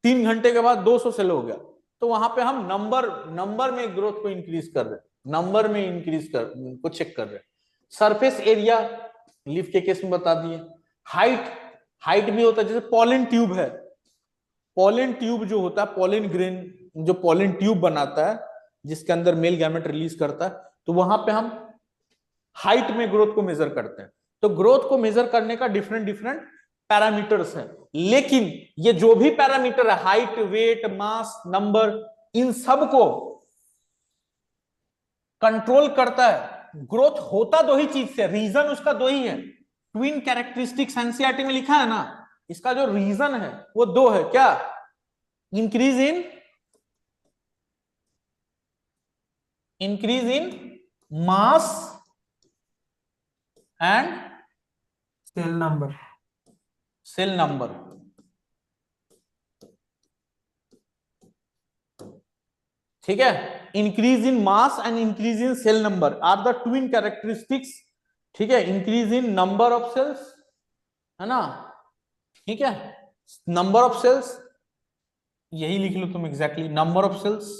3 घंटे के बाद 200 सेल हो गया, तो वहां पे हम नंबर में ग्रोथ को इंक्रीज कर रहे हैं, नंबर में इंक्रीज कर को चेक कर रहे हैं। सरफेस एरिया लीफ के केस में बता दिए। हाइट भी होता है, जैसे पॉलन ट्यूब है, पॉलन ट्यूब जो होता है, पॉलन ग्रेन जो पॉलन ट्यूब बनाता है जिसके अंदर मेल गैमेट रिलीज करता है, तो वहां पे हम हाइट में ग्रोथ को मेजर करते हैं। तो ग्रोथ को मेजर करने का डिफरेंट डिफरेंट पैरामीटर्स हैं, लेकिन ये जो भी पैरामीटर है, हाइट, वेट, मास, नंबर, इन सब को कंट्रोल करता है। ग्रोथ होता दो ही चीज से, रीजन उसका दो ही है। ट्विन कैरेक्टरिस्टिक्स एनसीईआरटी में लिखा है ना, इसका जो रीजन है वो दो है। क्या? Increase in mass and cell number. ठीक है। Increase in mass and increase in cell number are the twin characteristics, ठीक है। Increase in number of cells, है ना, ठीक है, नंबर ऑफ सेल्स, यही लिख लो तुम exactly, number of cells,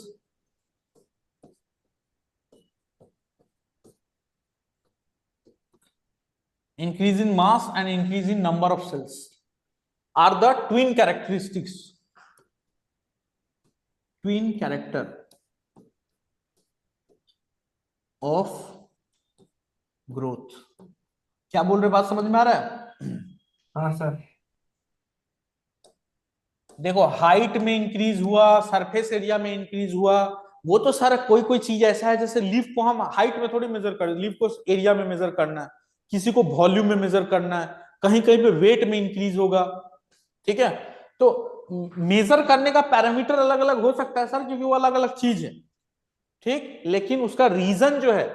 increase in mass and increase in number of cells are the twin characteristics, twin character of growth। क्या बोल रहे, बात समझ में आ रहा है? हाँ सर। देखो हाइट में इंक्रीज हुआ, सरफेस एरिया में इंक्रीज हुआ, वो तो सारा कोई कोई चीज ऐसा है, जैसे लीफ को हम हाइट में थोड़ी मेजर कर, लीफ को एरिया में मेजर करना है, किसी को वॉल्यूम में मेजर करना है, कहीं कहीं पे वेट में इंक्रीज होगा, ठीक है। तो मेजर करने का पैरामीटर अलग अलग हो सकता है सर, क्योंकि वो अलग अलग चीज है, ठीक। लेकिन उसका रीजन जो है,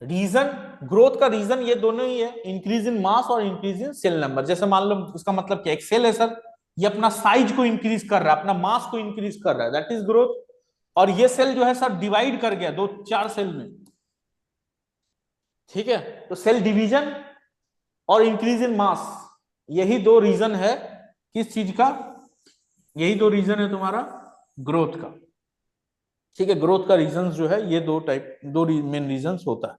रीजन, ग्रोथ का रीजन ये दोनों ही है, इंक्रीज इन मास और इंक्रीज इन सेल नंबर। जैसे मान लो उसका मतलब क्या, एक सेल है सर, ये अपना साइज को इंक्रीज कर रहा है, अपना मास को इंक्रीज कर रहा है, दैट इज ग्रोथ। और ये सेल जो है सर डिवाइड कर गया 2-4 सेल में, ठीक है। तो सेल डिवीजन और इंक्रीज इन मास, यही दो रीजन है किस चीज का, यही दो रीजन है तुम्हारा ग्रोथ का, ठीक है। ग्रोथ का रीजन जो है ये दो मेन रीजन होता है,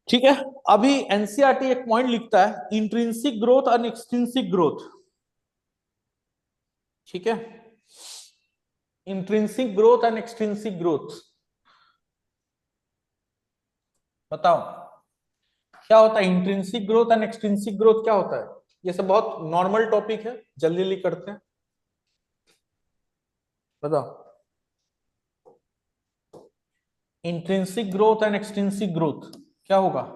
ठीक है। अभी एनसीईआरटी एक पॉइंट लिखता है, इंट्रिंसिक ग्रोथ और एक्सट्रिंसिक ग्रोथ, ठीक है। Intrinsic growth and extrinsic growth, बताओ क्या होता है? Intrinsic growth and extrinsic growth क्या होता है? ये सब बहुत नॉर्मल टॉपिक है, जल्दी जल्दी करते हैं, बताओ। Intrinsic growth and extrinsic growth क्या होगा?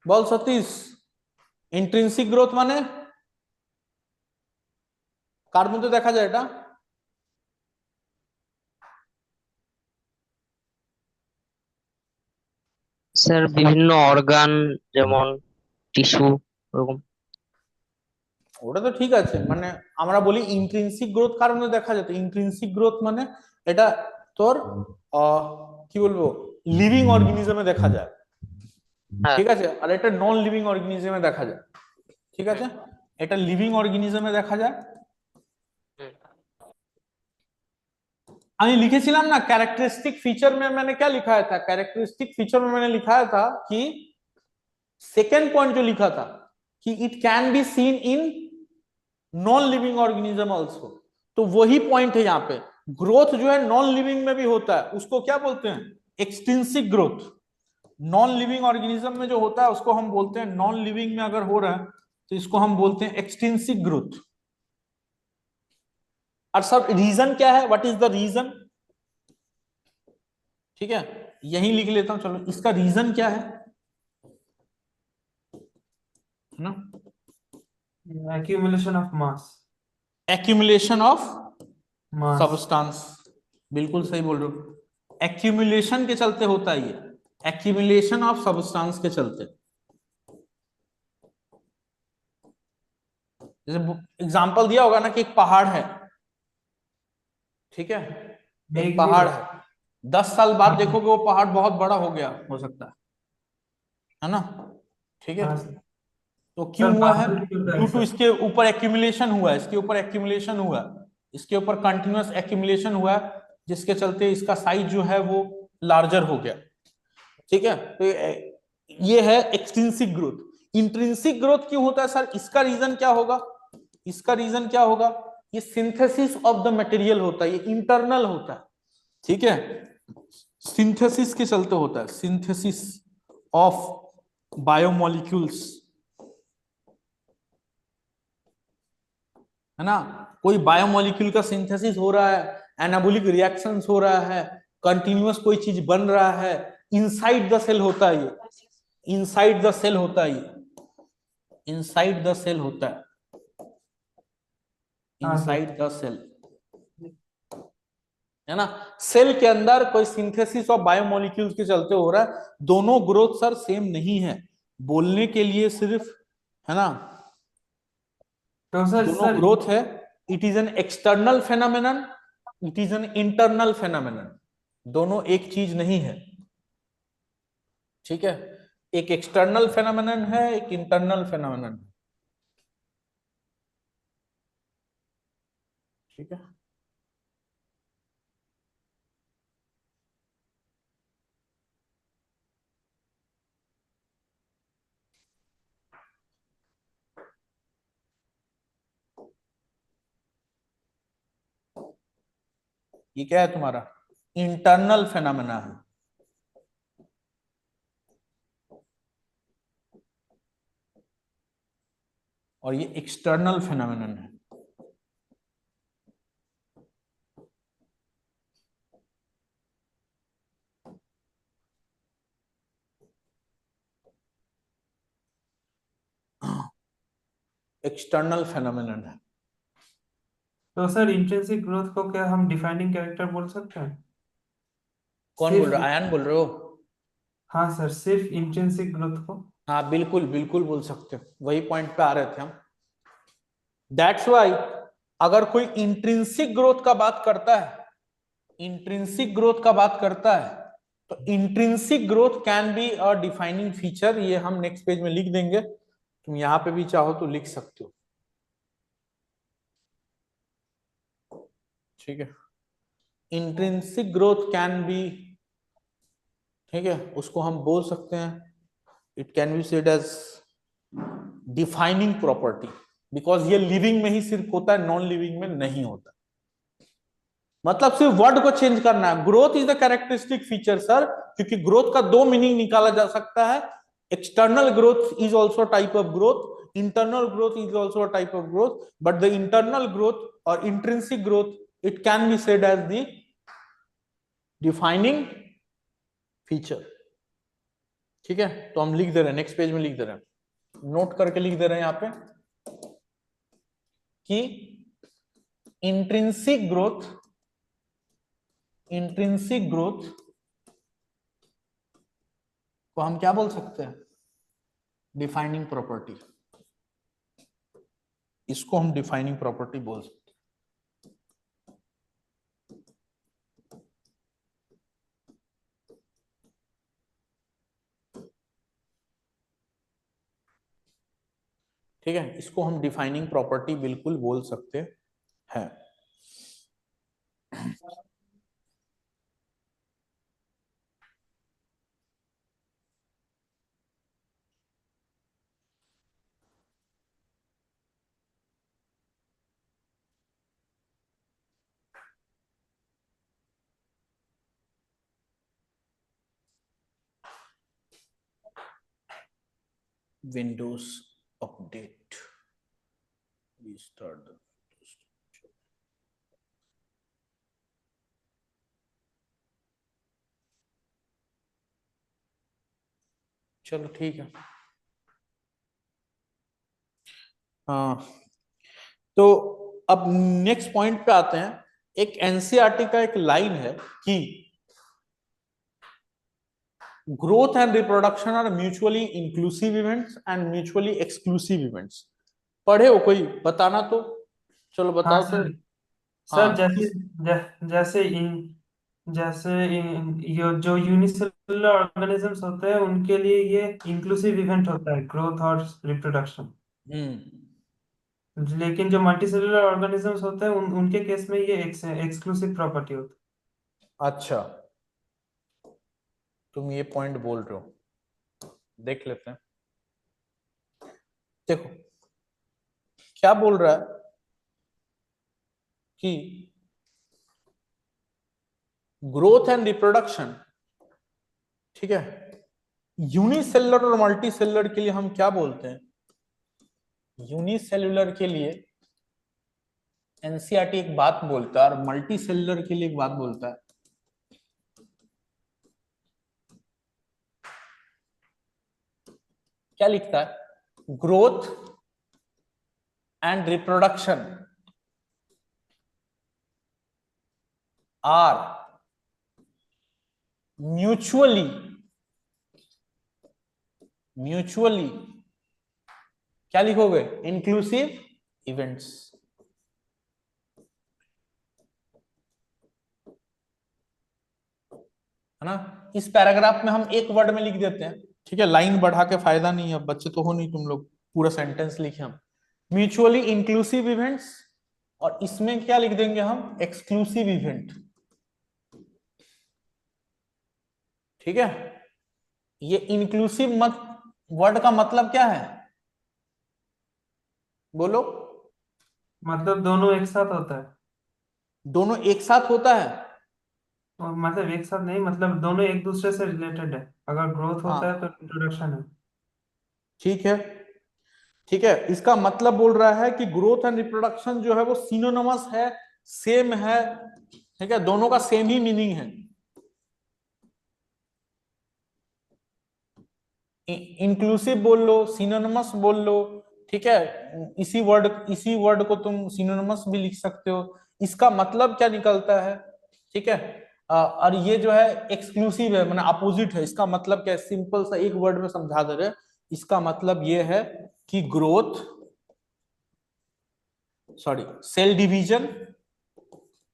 बोल सतीश, इंट्रिंसिक ग्रोथ माने কার মধ্যে দেখা যায় এটা? স্যার বিভিন্ন অর্গান যেমন টিস্যু ওরকম। ওটা তো ঠিক আছে, মানে আমরা বলি ইন্ট্রিনসিক গ্রোথ কারণে দেখা যেত, ইন্ট্রিনসিক গ্রোথ মানে এটা তোর কি বলবো, লিভিং অর্গানিজমে দেখা যায়, হ্যাঁ। ঠিক আছে, আর এটা নন লিভিং অর্গানিজমে দেখা যায়, ঠিক আছে, এটা লিভিং অর্গানিজমে দেখা যায়। হুম। আমি লিখেছিলাম না कैरेक्टरिस्टिक फीचर में मैंने क्या लिखाया था, कैरेक्टरिस्टिक फीचर में मैंने लिखाया था कि सेकेंड पॉइंट जो लिखा था कि it can be seen in non living organism also, तो वही पॉइंट है यहाँ पे। ग्रोथ जो है नॉन लिविंग में भी होता है, उसको क्या बोलते हैं, extrinsic growth. Non living organism में जो होता है उसको हम बोलते हैं, नॉन लिविंग में अगर हो रहा है तो इसको हम बोलते हैं एक्सट्रिंसिक ग्रोथ। और सर रीजन क्या है, व्हाट इज द रीजन, ठीक है, यही लिख लेता हूं, चलो इसका रीजन क्या है ना, accumulation of mass, accumulation of mass. Substance, बिल्कुल सही बोल रहे हो, एक्यूमुलेशन के चलते होता है ये, एक्यूमुलेशन ऑफ सब्सटेंस के चलते। जैसे एग्जांपल दिया होगा ना कि एक पहाड़ है, ठीक है, एक पहाड़ है, 10 साल बाद देखोगे वो पहाड़ बहुत बड़ा हो गया हो सकता है ना, ठीक है, हाँ सर। तो क्यों सर हुआ है, बात भी होता है ड्यू टू सर। इसके ऊपर एक्यूमुलेशन हुआ है, इसके ऊपर एक्यूमुलेशन हुआ है, इसके ऊपर कंटिन्यूअस एक्यूमुलेशन हुआ है, जिसके चलते इसका साइज जो है वो लार्जर हो गया, ठीक है, तो ये है एक्सट्रिंसिक ग्रोथ। इंट्रिंसिक ग्रोथ क्यों होता है सर, इसका रीजन क्या होगा, इसका रीजन क्या होगा, ये सिंथेसिस ऑफ द मटेरियल होता है, ये इंटरनल होता है, ठीक है, सिंथेसिस के चलते होता है, सिंथेसिस ऑफ बायोमोलिक्यूल्स, है ना, कोई बायोमोलिक्यूल का सिंथेसिस हो रहा है, एनाबॉलिक रिएक्शंस हो रहा है, कंटिन्यूअस कोई चीज बन रहा है, इनसाइड द सेल होता है, ये इनसाइड द सेल होता है, ये इनसाइड द सेल होता है, इनसाइड द सेल, है ना, सेल के अंदर कोई सिंथेसिस ऑफ बायोमोलिक्यूल्स के चलते हो रहा है। दोनों ग्रोथ सर सेम नहीं है, बोलने के लिए सिर्फ, है ना, तो सर दोनों ग्रोथ है, it is an external phenomenon, it is an internal phenomenon, दोनों एक चीज नहीं है, ठीक है, एक एक्सटर्नल फेनोमेनन है, एक इंटरनल फेनोमेनन है, ठीक है। ये क्या है तुम्हारा, इंटरनल फेनोमेना है, और ये एक्सटर्नल फेनोमेनन है, एक्सटर्नल फेनोमेनन है। तो सर इंट्रिंसिक ग्रोथ को क्या हम डिफाइनिंग कैरेक्टर बोल सकते हैं? कौन बोल सिर्फ, रहा है, आयन बोल रहे हो? हाँ सर, सिर्फ इंट्रिंसिक ग्रोथ को। हाँ बिल्कुल बिल्कुल बोल सकते हो, वही पॉइंट पे आ रहे थे हम। दैट्स वाई अगर कोई इंट्रिंसिक ग्रोथ का बात करता है, इंट्रिंसिक ग्रोथ का बात करता है, तो intrinsic growth can be a defining feature, ये हम नेक्स्ट पेज में लिख देंगे, तुम यहां पे भी चाहो तो लिख सकते हो, ठीक है, इंट्रिंसिक ग्रोथ कैन बी, ठीक है, उसको हम बोल सकते हैं, it can be said as defining property, because ये लिविंग में ही सिर्फ होता है, नॉन लिविंग में नहीं होता, मतलब सिर्फ वर्ड को चेंज करना है। Growth is the characteristic feature sir, क्योंकि ग्रोथ का दो मीनिंग निकाला जा सकता है, external growth is also type of growth, internal growth is also type of growth, but the internal growth और intrinsic growth it can be said as the defining feature, ठीक है, तो हम लिख दे रहे हैं, नेक्स्ट पेज में लिख दे रहे हैं, नोट करके लिख दे रहे हैं यहां पे कि इंट्रिंसिक ग्रोथ, इंट्रिंसिक ग्रोथ को हम क्या बोल सकते हैं, डिफाइनिंग प्रॉपर्टी, इसको हम डिफाइनिंग प्रॉपर्टी बोल सकते हैं। ठीक है, इसको हम डिफाइनिंग प्रॉपर्टी बिल्कुल बोल सकते हैं। Windows update restart. चलो ठीक है। हाँ, तो अब नेक्स्ट पॉइंट पे आते हैं। एक एनसीईआरटी का एक लाइन है कि growth and reproduction are mutually inclusive events and mutually exclusive events. पढ़े हो कोई? बताना तो, चलो हाँ बताओ तो। सर। हाँ, सर जैसे ये जो यूनिसेलुलर ऑर्गेनिजम्स होते हैं उनके लिए ये इंक्लूसिव इवेंट होता है ग्रोथ और रिप्रोडक्शन। लेकिन जो मल्टीसेलुलर ऑर्गेनिजम्स होते हैं उनके केस में ये एक्सक्लूसिव प्रॉपर्टी होती अच्छा, तुम ये पॉइंट बोल रहे हो, देख लेते हैं। देखो क्या बोल रहा है कि ग्रोथ एंड रिप्रोडक्शन, ठीक है, यूनिसेलुलर और मल्टीसेलुलर के लिए हम क्या बोलते हैं? यूनिसेलुलर के लिए एनसीईआरटी एक बात बोलता है और मल्टीसेलुलर के लिए एक बात बोलता है। क्या लिखता है? Growth and reproduction are mutually क्या लिखोगे? Inclusive events. है ना? इस पैराग्राफ में हम एक वर्ड में लिख देते हैं, ठीक है, लाइन बढ़ा के फायदा नहीं है, बच्चे तो हो नहीं तुम लोग, पूरा सेंटेंस लिखे हम, म्यूचुअली इंक्लूसिव इवेंट्स, और इसमें क्या लिख देंगे हम? Exclusive event. ठीक है, ये इंक्लूसिव मत वर्ड का मतलब क्या है? बोलो। मतलब दोनों एक साथ होता है। दोनों एक साथ होता है। और मतलब एक साथ नहीं, मतलब दोनों एक दूसरे से रिलेटेड है। अगर ग्रोथ होता है तो हाँ, इंट्रोडक्शन है। ठीक है, ठीक है, इसका मतलब बोल रहा है कि ग्रोथ एंड रिप्रोडक्शन जो है वो सिनोनिमस है, सेम है, ठीक है, दोनों का सेम ही मीनिंग है। इंक्लूसिव बोल लो, सिनोनिमस बोल लो, ठीक है, इसी वर्ड को तुम सिनोनिमस भी लिख सकते हो। इसका मतलब क्या निकलता है? ठीक है, और ये जो है एक्सक्लूसिव है, माने अपोजिट है। इसका मतलब क्या है? सिंपल सा एक वर्ड में समझा दे रहे। इसका मतलब ये है कि ग्रोथ, सॉरी, सेल डिवीजन,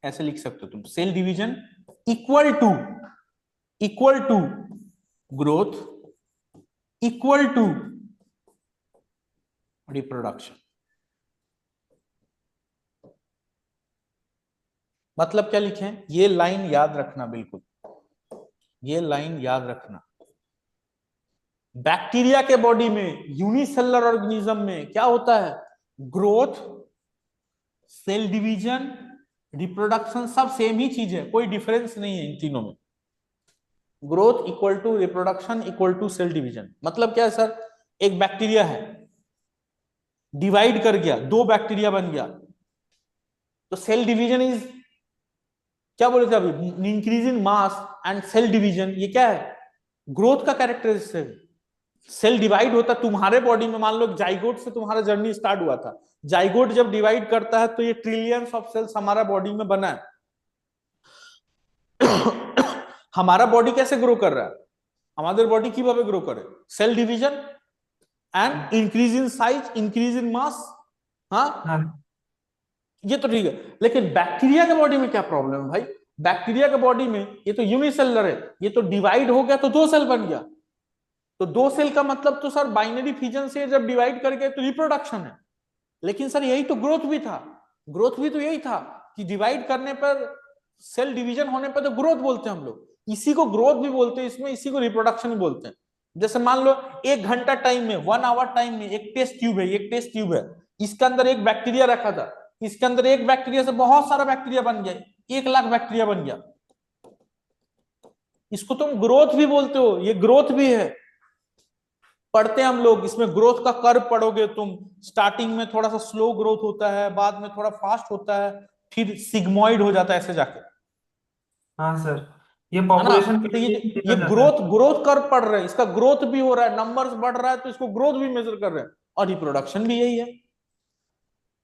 ऐसे लिख सकते हो तुम, cell division equal to growth equal to reproduction. मतलब क्या लिखें? ये लाइन याद रखना, बिल्कुल ये लाइन याद रखना। बैक्टीरिया के बॉडी में, यूनिसेलुलर ऑर्गेनिज्म में क्या होता है? ग्रोथ, सेल डिवीजन, रिप्रोडक्शन, सब सेम ही चीज है, कोई डिफरेंस नहीं है इन तीनों में। Growth equal to reproduction equal to cell division. मतलब क्या है सर? एक बैक्टीरिया है, डिवाइड कर गया, दो बैक्टीरिया बन गया, तो सेल डिवीजन इज, क्या बोले थे अभी, increase in mass and cell division, ये क्या है? ग्रोथ का कैरेक्टरिस्टिक है। सेल डिवाइड होता है तुम्हारे बॉडी में, मान लो जाइगोट से तुम्हारा जर्नी स्टार्ट हुआ था, जाइगोट जब डिवाइड करता है तो ये ट्रिलियंस ऑफ सेल्स हमारा बॉडी में बना है। हमारा बॉडी कैसे ग्रो कर रहा है? हमारे बॉडी কিভাবে ग्रो करे? Cell division and increase in size, increase in mass. हाँ, हाँ ये तो ठीक है, लेकिन बैक्टीरिया के बॉडी में क्या प्रॉब्लम है भाई? बैक्टीरिया के बॉडी में ये तो यूनिसेलुलर है, ये तो डिवाइड हो गया तो दो सेल बन गया, तो 2 सेल का मतलब तो सर बाइनरी फिजन से जब डिवाइड करके तो रिप्रोडक्शन है। लेकिन सर यही तो ग्रोथ भी था, ग्रोथ भी तो यही था कि डिवाइड करने पर, सेल डिवीजन होने पर तो ग्रोथ बोलते हैं हम लोग, इसी को ग्रोथ भी बोलते हैं, इसमें इसी को रिप्रोडक्शन भी बोलते हैं। जैसे मान लो 1 घंटा टाइम में, 1 आवर टाइम में एक टेस्ट ट्यूब है, एक टेस्ट ट्यूब है, इसके अंदर एक बैक्टीरिया रखा था, इसके अंदर एक बैक्टीरिया से बहुत सारा बैक्टीरिया बन गया, 1 लाख बैक्टीरिया बन गया, इसको तुम ग्रोथ भी बोलते हो, ये ग्रोथ भी है। पढ़ते हैं हम लोग, इसमें ग्रोथ का कर्व पढ़ोगे तुम, स्टार्टिंग में थोड़ा सा स्लो ग्रोथ होता है, बाद में थोड़ा फास्ट होता है, फिर सिग्मोइड हो जाता है ऐसे जाके, हाँ सर, ये है ना। पॉपुलेशन तो के लिए ये देखा जाता है। ग्रोथ ग्रोथ कर्व पढ़ रहे हैं, इसका ग्रोथ भी हो रहा है, नंबर्स बढ़ रहा है तो इसको ग्रोथ भी मेजर कर रहे हैं, और रिप्रोडक्शन भी यही है।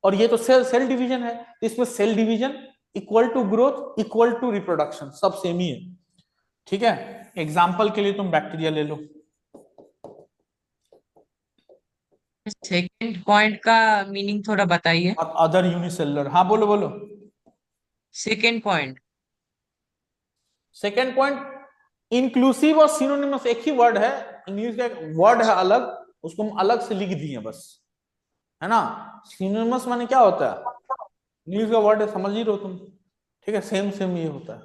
और ये तो सेल सेल डिवीजन है, तो इसमें cell division equal to growth equal to reproduction, सब सेम ही है। ठीक है, एग्जाम्पल के लिए तुम बैक्टीरिया ले लो। सेकंड पॉइंट का मीनिंग थोड़ा बताइए। और अदर यूनिसेलुलर, हाँ बोलो बोलो। Second point. Second point, inclusive और सिनोनिमस एक ही वर्ड है, इंग्लिश का एक वर्ड है अलग, उसको हम अलग से लिख दिए बस, है ना। सिनोनिमस माने क्या होता है, इंग्लिश का वर्ड है, समझ ही रहे हो तुम। ठीक है, सेम सेम ये होता है।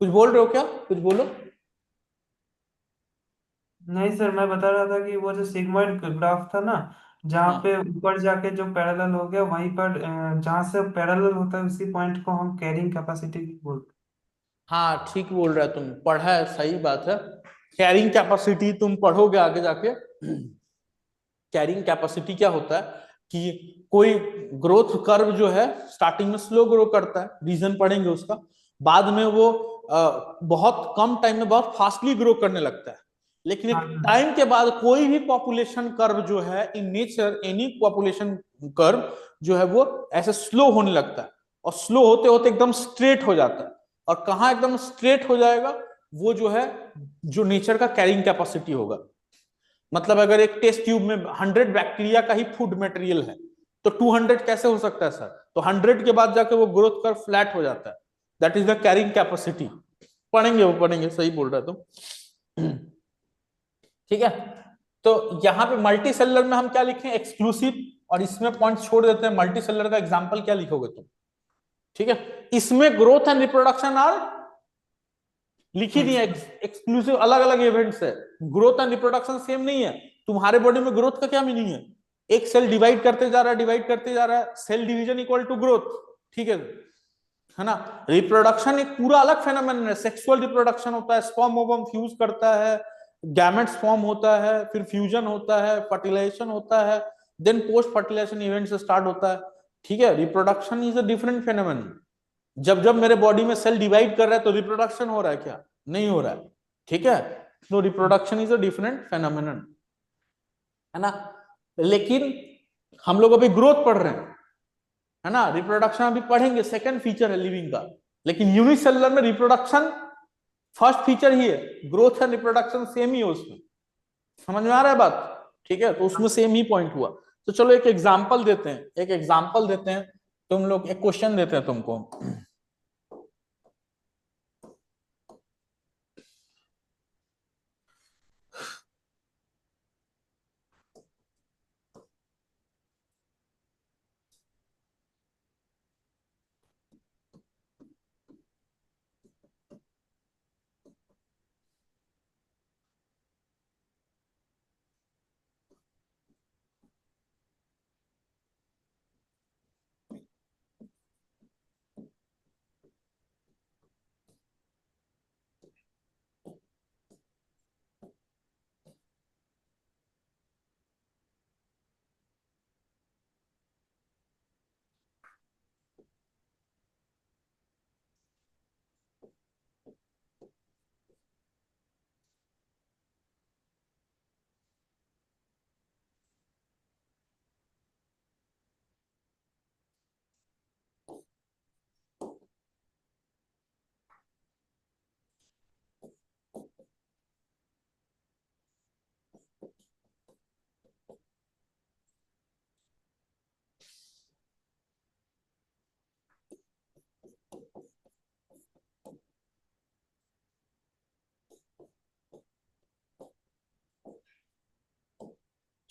कुछ बोल रहे हो क्या, कुछ बोलो। नहीं सर, मैं बता रहा था कि वो जो सिग्मॉइड ग्राफ था ना, जहाँ हाँ पे ऊपर जाके जो पैरेलल हो गया, वहीं पर जहाँ से पैरेलल होता है उसी पॉइंट को हम कैरिंग कैपेसिटी बोलते हाँ, ठीक बोल रहा है तुम, पढ़ा है, सही बात है। कैरिंग कैपेसिटी तुम पढ़ोगे आगे जाके। कैरिंग कैपेसिटी क्या होता है कि कोई ग्रोथ कर्व जो है स्टार्टिंग में स्लो ग्रो करता है, रीजन पढ़ेंगे उसका, बाद में वो बहुत कम टाइम में बहुत फास्टली ग्रो करने लगता है। लेकिन एक हैं। टाइम के बाद कोई भी पॉपुलेशन कर्व जो है in nature, any population curve जो है वो ऐसे स्लो होने लगता है, और स्लो होते होते एकदम स्ट्रेट हो जाता है। और कहाँ एकदम स्ट्रेट हो जाएगा, वो जो है जो नेचर का कैरिंग कैपेसिटी होगा। मतलब अगर एक टेस्ट ट्यूब में 100 बैक्टीरिया का ही फूड मटेरियल है, तो 200 कैसे हो सकता है सर, तो 100 के बाद जाके वो ग्रोथ कर फ्लैट हो जाता है, that is the carrying capacity. पढ़ेंगे वो, पढ़ेंगे, सही बोल रहा है तुम। ठीक है, तो यहाँ पे मल्टी सेलर में हम क्या लिखें, एक्सक्लूसिव, और इसमें पॉइंट छोड़ देते हैं, मल्टी सेलर का एग्जाम्पल क्या लिखोगे तुम। ठीक है, इसमें ग्रोथ एंड रिप्रोडक्शन आर लिख ही दिया, एक्सक्लूसिव अलग अलग इवेंट्स है, ग्रोथ एंड रिप्रोडक्शन सेम नहीं है। तुम्हारे बॉडी में ग्रोथ का क्या मीनिंग है, एक सेल डिवाइड करते जा रहा है, डिवाइड करते जा रहा है, cell division equal to growth. ठीक है ना। रिप्रोडक्शन एक पूरा अलग फेनोमेनन है, सेक्सुअल रिप्रोडक्शन होता है, स्पर्म ओवम फ्यूज करता है, गैमेट्स फॉर्म होता है, फिर फ्यूजन होता है, फर्टिलाइजेशन होता है, देन पोस्ट फर्टिलाइजेशन इवेंट से स्टार्ट होता है। ठीक है, reproduction is a different phenomenon. जब जब मेरे बॉडी में सेल डिवाइड कर रहा है तो रिप्रोडक्शन हो रहा है क्या, नहीं हो रहा है। ठीक है, तो reproduction is a different phenomenon, है ना। लेकिन हम लोग अभी ग्रोथ पढ़ रहे हैं, है ना, रिप्रोडक्शन अभी पढ़ेंगे, सेकंड फीचर है लिविंग का। लेकिन यूनिसेलुलर में रिप्रोडक्शन फर्स्ट फीचर ही है, ग्रोथ एंड रिप्रोडक्शन सेम ही है उसमें। समझ में आ रहा है बात। ठीक है, तो उसमें सेम ही पॉइंट हुआ। तो चलो एक एग्जाम्पल देते हैं, एक एग्जाम्पल देते हैं, तुम लोग एक क्वेश्चन देते हैं तुमको।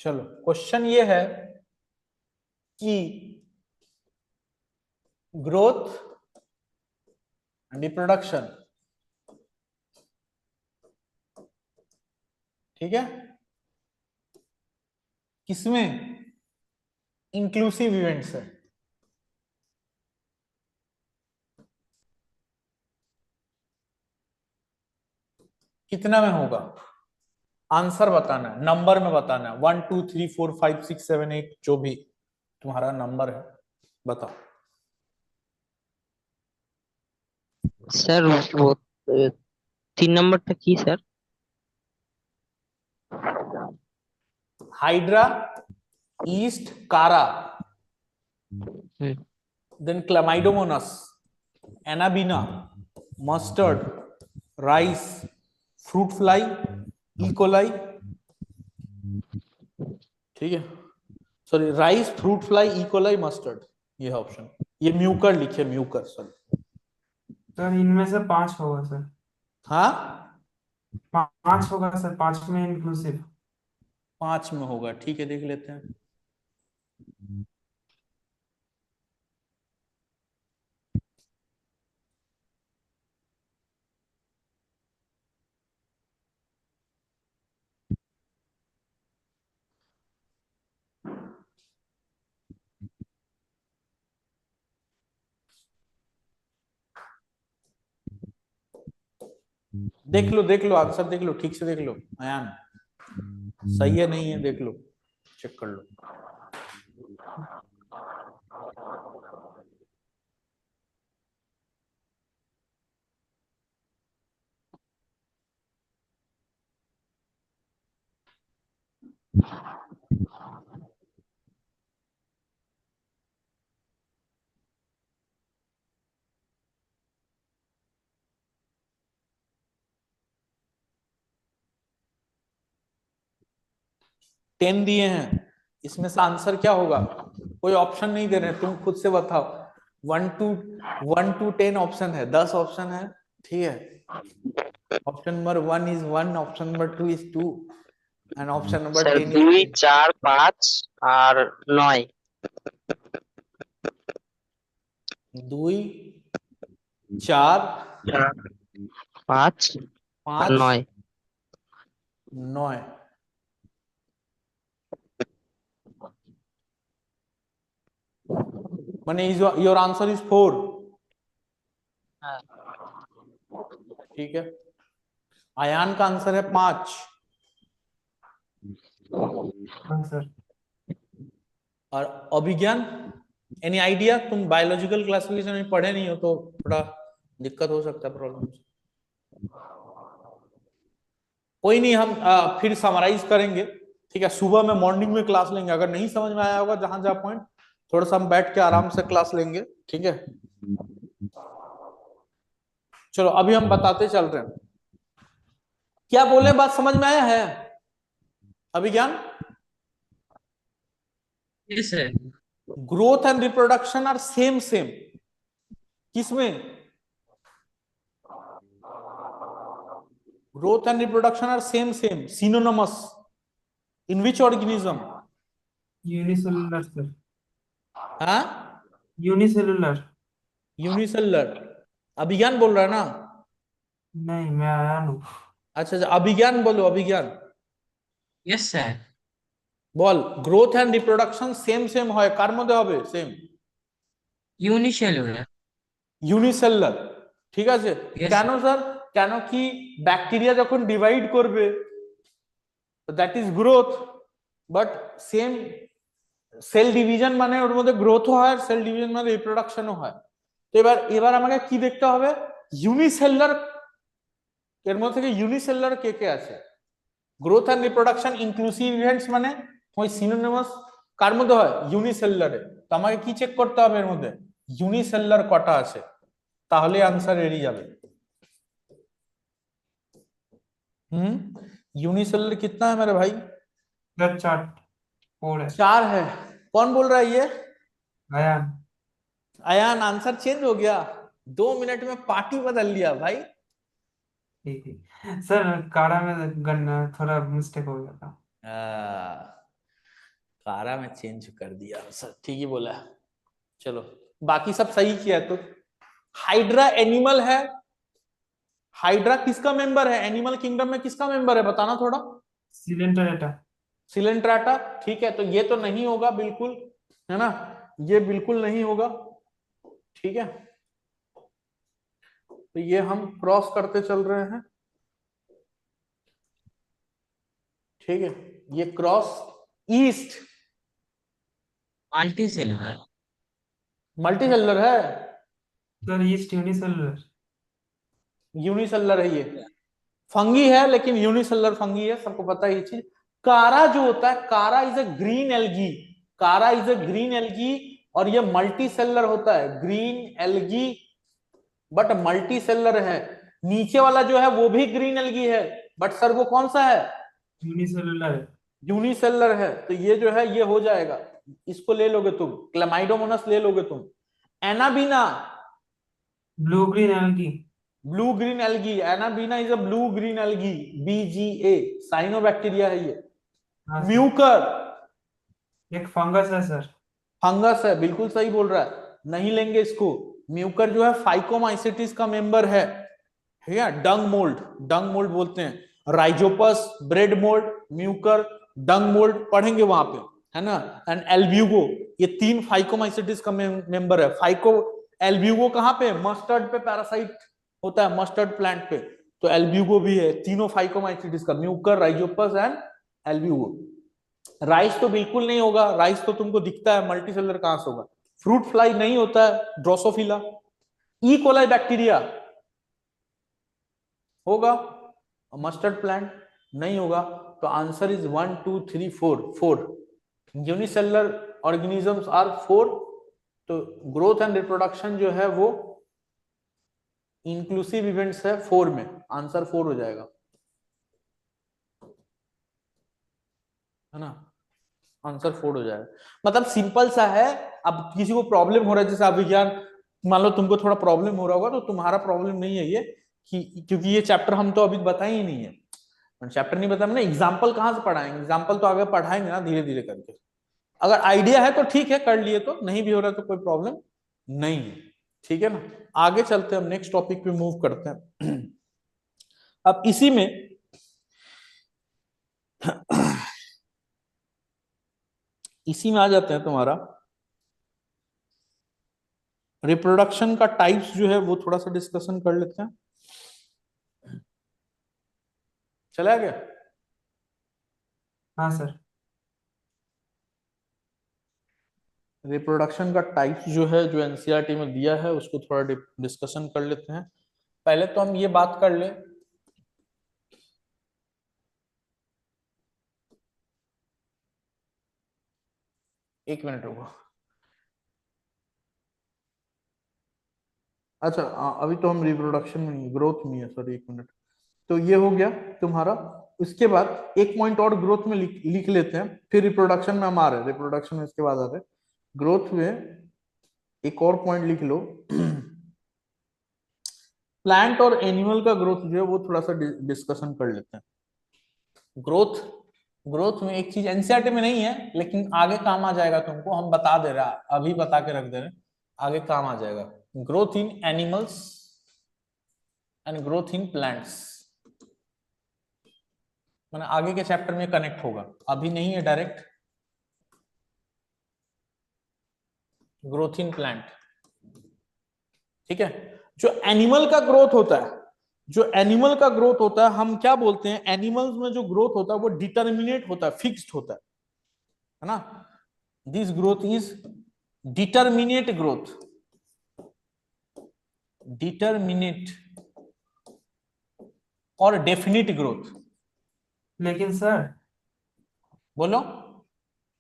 चलो क्वेश्चन ये है कि ग्रोथ रिप्रोडक्शन, ठीक है, किसमें इंक्लूसिव इवेंट्स है? कितना में होगा? आंसर बताना है, नंबर में बताना है, 1 2 3 4 5 6 7 8 जो भी तुम्हारा नंबर है बताओ। सर वो 3 नंबरটা কি sir? Hydra, yeast, chara, hmm, then chlamydomonas, anabaena, mustard, rice, fruit fly, E coli, ठीक है, sorry rice, fruit fly, E coli, mustard, ये है ऑप्शन। ये म्यूकर लिखे, म्यूकर, सॉरी। सर इनमें से 5 होगा सर। हाँ 5 होगा सर, 5 में इंक्लूसिव। 5 में होगा, ठीक है, देख लेते हैं। देख लो आंसर देख लो, ठीक से देख लो अयान, सही है नहीं है देख लो, चेक कर लो। टेन दिए हैं, इसमें से आंसर क्या होगा? कोई ऑप्शन नहीं दे रहे, तुम खुद से बताओ। 1 to 10 ऑप्शन है, 10 ऑप्शन है, ठीक है। Option number 1 is 1, option number 2 is 2 and option number sir 10 2 is 10। 4 5 আর 9। 2 4 5 আর 5 9। 9, माने योर आंसर इज 4, হ্যাঁ ठीक है। अयान का आंसर है 5 हाँ सर। और अभिज्ञान, एनी आइडिया? तुम बायोलॉजिकल क्लासिफिकेशन में पढ़े नहीं हो तो थोड़ा दिक्कत हो सकता है, प्रॉब्लम। कोई नहीं, हम फिर समराइज करेंगे, ठीक है। सुबह में मॉर्निंग में क्लास लेंगे, अगर नहीं समझ में आया होगा जहां जहां पॉइंट, थोड़ा सा हम बैठ के आराम से क्लास लेंगे, ठीक है। चलो अभी हम बताते चल रहे हैं, क्या बोले, बात समझ में आया है Abhigyan? Yes sir. Growth and reproduction are same same, किसमें? Growth and reproduction are same same, synonymous, in which organism? Unicellular sir. हाँ यूनिसेलुलर। यूनिसेलुलर। अभिज्ञान बोल रहा है ना? नहीं, मैं आया हूँ। अच्छा अभिज्ञान बोलो, अभिज्ञान यस सर। বল, growth and reproduction same same হয়, কার মধ্যে হবে সেম? ইউনিসেলুলার। ইউনিসেলুলার, ঠিক আছে। Yes, কেন স্যার? কেন কি ব্যাকটেরিয়া যখন ডিভাইড করবে that is growth, but same cell division মানে ওর মধ্যে গ্রোথও হয়, সেল ডিভিশন মানে রিপ্রোডাকশনও হয়। তো এবার আমাকে কি দেখতে হবে? ইউনিসেলুলার, এর মধ্যে থেকে ইউনিসেলুলার কে কে আছে? Growth and reproduction inclusive events মানে ওই সিনোনিমাস কার মধ্যে হয়? ইউনিসেলুলারে। তো আমাকে কি চেক করতে হবে এর মধ্যে? ইউনিসেলুলার কটা আছে, তাহলে आंसर বেরিয়ে যাবে। यूनिसेलुलर कितना है मेरे भाई? सर 4 है। 4 है। कौन बोल रहा है ये? अयान। अयान, आंसर चेंज हो गया, 2 मिनट में पार्टी बदल लिया भाई। ठीक है सर, कारा में गन्ना थोड़ा मिस्टेक हो गया था। कारा में चेंज कर दिया आंसर, ठीक ही बोला है। चलो बाकी सब सही किया। तो हाइड्रा एनिमल है, हाइड्रा किसका मेंबर है, एनिमल किंगडम में किसका मेंबर है बताना थोड़ा। सिलेंट्रेटा। सिलेंट्राटा, ठीक है। तो ये तो नहीं होगा बिल्कुल, है ना, ये बिल्कुल नहीं होगा, ठीक है। तो ये हम क्रॉस करते चल रहे हैं, ठीक है। ये cross east multi cellular. Multi cellular है, सर ईस्ट यूनिसेलुलर। यूनिसेलुलर है ये। फंगी है लेकिन यूनिसेलुलर फंगी है, सबको पता है ये चीज। कारा जो होता है, कारा इज अ ग्रीन एल्गी, कारा इज अ ग्रीन एल्गी, और ये मल्टी सेलुलर होता है, green algae but multi cellular है। नीचे वाला जो है वो भी ग्रीन एल्गी है, बट सर वो कौन सा है, यूनिसेलुलर है। यूनिसेलुलर है। तो ये जो है ये हो जाएगा, इसको ले लोगे तुम, क्लेमाइडोमोनास ले लोगे तुम। Anabaena, blue green algae. Blue green algae, anabaena is a blue green algae, BGA, cyanobacteria है ये। हाँ सर। म्यूकर, एक फंगस है सर। फंगस है, बिल्कुल सही बोल रहा है, नहीं लेंगे इसको। म्यूकर जो है फाइकोमाइसिटिस का मेंबर है, ठीक है। डंग मोल्ड, डंग मोल्ड बोलते हैं, राइजोपस, ब्रेड मोल्ड, म्यूकर, डंग मोल्ड पढ़ेंगे वहां पे, है ना। एंड एल्ब्यूगो, ये 3 फाइकोमाइसिटिस का मेंबर है। फाइको एल्ब्यूगो कहाँ पे, मस्टर्ड पे पैरासाइट होता है, मस्टर्ड प्लांट पे, तो एल्ब्यूगो भी है। तीनों फाइकोमाइसिटिस का, Mucor, Rhizopus and Albugo. Rice तो बिल्कुल नहीं होगा, राइस तो तुमको दिखता है, मल्टी सेलुलर कहां से होगा। फ्रूट फ्लाई नहीं होता है, ड्रोसोफिला। ई कोलाई बैक्टीरिया होगा, मस्टर्ड प्लांट नहीं होगा। तो answer is 1 2 3 4 unicellular organisms are 4। तो ग्रोथ एंड रिप्रोडक्शन जो है वो इंक्लूसिव इवेंट्स है 4 में, आंसर 4 हो जाएगा, है ना, आंसर 4 हो जाएगा। मतलब सिंपल सा है। अब किसी को प्रॉब्लम हो रहा है, जैसे अभिज्ञान, मान लो तुमको थोड़ा प्रॉब्लम हो रहा होगा, तो तुम्हारा प्रॉब्लम नहीं है ये, कि क्योंकि ये चैप्टर हम तो अभी बताए ही नहीं है, चैप्टर नहीं बताया, एग्जाम्पल कहाँ से पढ़ाएंगे, एग्जाम्पल तो आगे पढ़ाएंगे ना धीरे धीरे करके। अगर आइडिया है तो ठीक है, कर लिए, तो नहीं भी हो रहा तो कोई प्रॉब्लम नहीं है, ठीक है ना। आगे चलते हैं, हम नेक्स्ट टॉपिक पे मूव करते हैं। अब इसी में इसी में आ जाते हैं, तुम्हारा रिप्रोडक्शन का टाइप्स जो है वो थोड़ा सा डिस्कशन कर लेते हैं। चला गया? हाँ सर। रिप्रोडक्शन का टाइप्स जो है, जो एनसीईआरटी में दिया है, उसको थोड़ा डिस्कशन कर लेते हैं। पहले तो हम ये बात कर ले, एक मिनट रुको। अच्छा अभी तो हम रिप्रोडक्शन में, ग्रोथ में है, सॉरी, एक मिनट। तो ये हो गया तुम्हारा। उसके बाद एक पॉइंट और ग्रोथ में लिख लेते हैं, फिर रिप्रोडक्शन में हम आ रहे हैं, रिप्रोडक्शन में इसके बाद आ रहे हैं। ग्रोथ में एक और पॉइंट लिख लो। प्लांट और एनिमल का ग्रोथ जो है वो थोड़ा सा डिस्कशन कर लेते हैं। ग्रोथ, ग्रोथ में एक चीज एनसीईआरटी में नहीं है, लेकिन आगे काम आ जाएगा तुमको, हम बता दे रहा, अभी बता के रख दे रहे, आगे काम आ जाएगा। Growth in animals and growth in plants, मैंने आगे के चैप्टर में कनेक्ट होगा, अभी नहीं है डायरेक्ट। ग्रोथ इन प्लांट, ठीक है। जो एनिमल का ग्रोथ होता है, जो एनिमल का ग्रोथ होता है, हम क्या बोलते हैं, एनिमल्स में जो ग्रोथ होता है वो डिटर्मिनेट होता है, फिक्स्ड होता है ना। This growth is determinate growth, determinate और डेफिनिट ग्रोथ। लेकिन सर बोलो।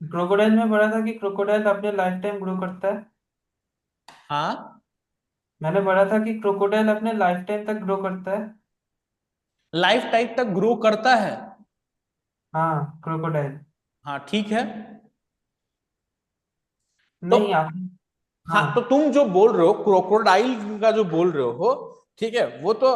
क्रोकोडाइल में पढ़ा था कि क्रोकोडाइल अपने लाइफ टाइम ग्रो करता है। हाँ, मैंने पढ़ा था कि क्रोकोडाइल अपने लाइफ टाइम तक ग्रो करता है। लाइफ टाइम तक ग्रो करता है, हाँ क्रोकोडाइल। हाँ ठीक है। तो नहीं आप। हाँ, हाँ तो तुम जो बोल रहे हो क्रोकोडाइल का जो बोल रहे हो, ठीक है, वो तो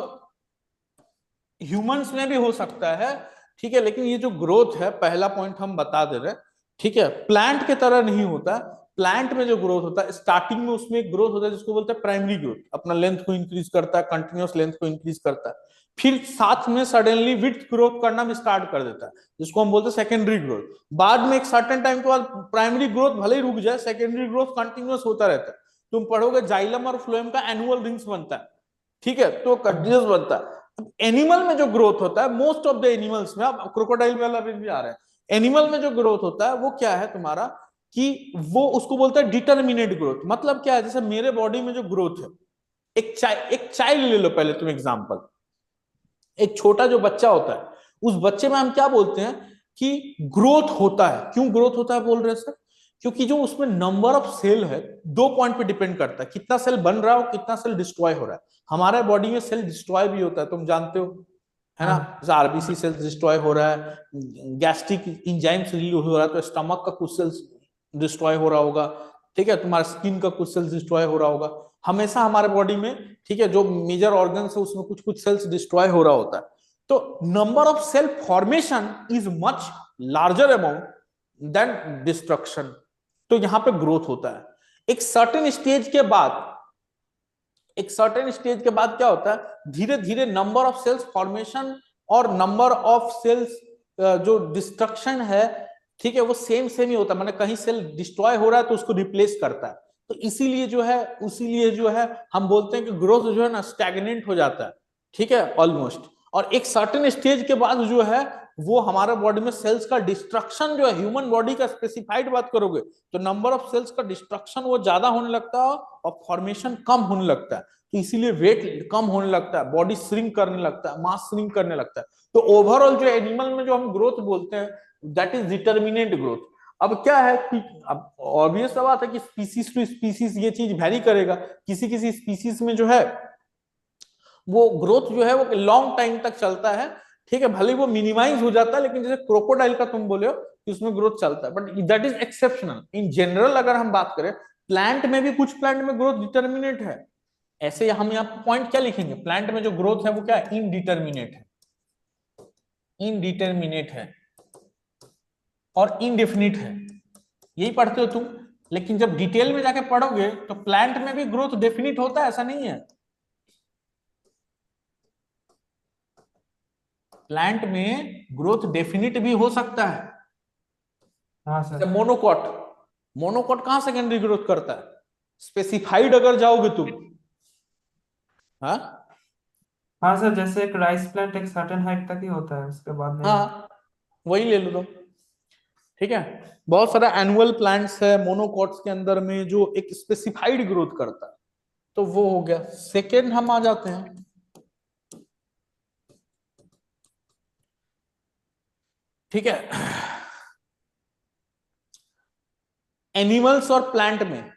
ह्यूमंस में भी हो सकता है, ठीक है। लेकिन ये जो ग्रोथ है, पहला पॉइंट हम बता दे रहे हैं, ठीक है, प्लांट के तरह नहीं होता। प्लांट में जो ग्रोथ होता है, स्टार्टिंग में उसमें एक ग्रोथ होता है जिसको बोलते हैं प्राइमरी ग्रोथ, अपना लेंथ को इंक्रीज करता है, कंटिन्यूअस लेंथ को इंक्रीज करता है, फिर साथ में सडनली विड्थ ग्रोथ करना भी स्टार्ट कर देता है, जिसको हम बोलते हैं सेकेंडरी ग्रोथ। बाद में एक सर्टेन टाइम के बाद प्राइमरी ग्रोथ भले ही रुक जाए, सेकेंडरी ग्रोथ कंटिन्यूअस होता रहता है। तुम पढ़ोगे जाइलम और फ्लोएम का एनुअल रिंग्स बनता है, ठीक है, तो कंटिन्यूअस बनता है। एनिमल में जो ग्रोथ होता है, मोस्ट ऑफ द एनिमल्स में, अब क्रोकोडाइल वाला भी आ रहा है, एनिमल में जो ग्रोथ होता है वो क्या है तुम्हारा, कि वो उसको बोलते हैं डिटर्मिनेट ग्रोथ। मतलब क्या है, जैसे मेरे बॉडी में जो ग्रोथ है, एक चाइल्ड ले लो पहले तुम एग्जांपल, एक छोटा जो बच्चा होता है, उस बच्चे में हम क्या बोलते हैं कि ग्रोथ होता है। क्यों ग्रोथ होता है बोल रहे सर? क्योंकि जो उसमें नंबर ऑफ सेल है, 2 पॉइंट पे डिपेंड करता है, कितना सेल बन रहा है और कितना सेल डिस्ट्रॉय हो रहा है। हमारे बॉडी में सेल डिस्ट्रॉय भी होता है, तुम जानते हो, है ना, जैसे आरबीसी सेल डिस्ट्रॉय हो रहा है, गैस्ट्रिक इंजाइम्स रिलीज हो रहा है, तो स्टमक का कुछ सेल्स डिस्ट्रॉय हो रहा होगा, ठीक है, तुम्हारा स्किन का कुछ सेल्स डिस्ट्रॉय हो रहा होगा। हमेशा हमारे बॉडी में, ठीक है, जो मेजर ऑर्गन्स है उसमें कुछ कुछ सेल्स डिस्ट्रॉय हो रहा होता है। तो number of cell formation is much larger amount than destruction. तो यहां पे ग्रोथ होता है। एक सर्टेन स्टेज के बाद, क्या होता है, धीरे धीरे नंबर ऑफ सेल्स फॉर्मेशन और नंबर ऑफ सेल्स जो डिस्ट्रक्शन है, ठीक है, वो सेम ही होता है। माने कहीं सेल डिस्ट्रॉय हो रहा है तो उसको रिप्लेस करता है। तो इसीलिए जो है हम बोलते हैं कि ग्रोथ जो है ना स्टैग्नेंट हो जाता है, ठीक है, ऑलमोस्ट। और एक सर्टेन स्टेज के बाद जो है वो हमारे बॉडी में सेल्स का डिस्ट्रक्शन जो है, ह्यूमन बॉडी का स्पेसिफाइड बात करोगे तो नंबर ऑफ सेल्स का डिस्ट्रक्शन वो ज्यादा होने लगता है और फॉर्मेशन कम होने लगता है। तो इसीलिए वेट कम होने लगता है, बॉडी श्रिंक करने लगता है, मास श्रिंक करने लगता है। तो ओवरऑल जो एनिमल में जो हम ग्रोथ बोलते हैं, दैट इज डिटर्मिनेंट ग्रोथ। अब क्या है कि अब ऑब्वियस बात है कि स्पीसीज टू स्पीसीज ये चीज वैरी करेगा। किसी किसी स्पीसीज में जो है वो ग्रोथ जो है वो लॉन्ग टाइम तक चलता है, ठीक है, भले वो मिनिमाइज हो जाता है, लेकिन जैसे क्रोकोडाइल का तुम बोले हो कि उसमें ग्रोथ चलता है, but that is exceptional. In general अगर हम बात करें, प्लांट में भी कुछ प्लांट में ग्रोथ डिटर्मिनेट है। ऐसे हम यहाँ पॉइंट क्या लिखेंगे, प्लांट में जो ग्रोथ है वो क्या है, इनडिटर्मिनेट है, इनडिटर्मिनेट है और इनडेफिनिट है। यही पढ़ते हो तुम, लेकिन जब डिटेल में जाके पढ़ोगे तो प्लांट में भी ग्रोथ डेफिनिट होता है, ऐसा नहीं है। प्लांट में ग्रोथ डेफिनिट भी हो सकता है। हाँ सर। मोनोकॉट कहां सेकेंडरी ग्रोथ करता है, स्पेसिफाइड अगर जाओगे तुम। हाँ हाँ सर, जैसे एक राइस प्लांट एक सर्टेन हाइट तक ही होता है, उसके बाद नहीं होता। हाँ, वही ले लो तुम, ठीक है। बहुत सारा एनुअल प्लांट्स है मोनोकॉट्स के अंदर में जो एक स्पेसिफाइड ग्रोथ करता है। तो वो हो गया। सेकेंड हम आ जाते हैं, ठीक है, एनिमल्स और प्लांट में।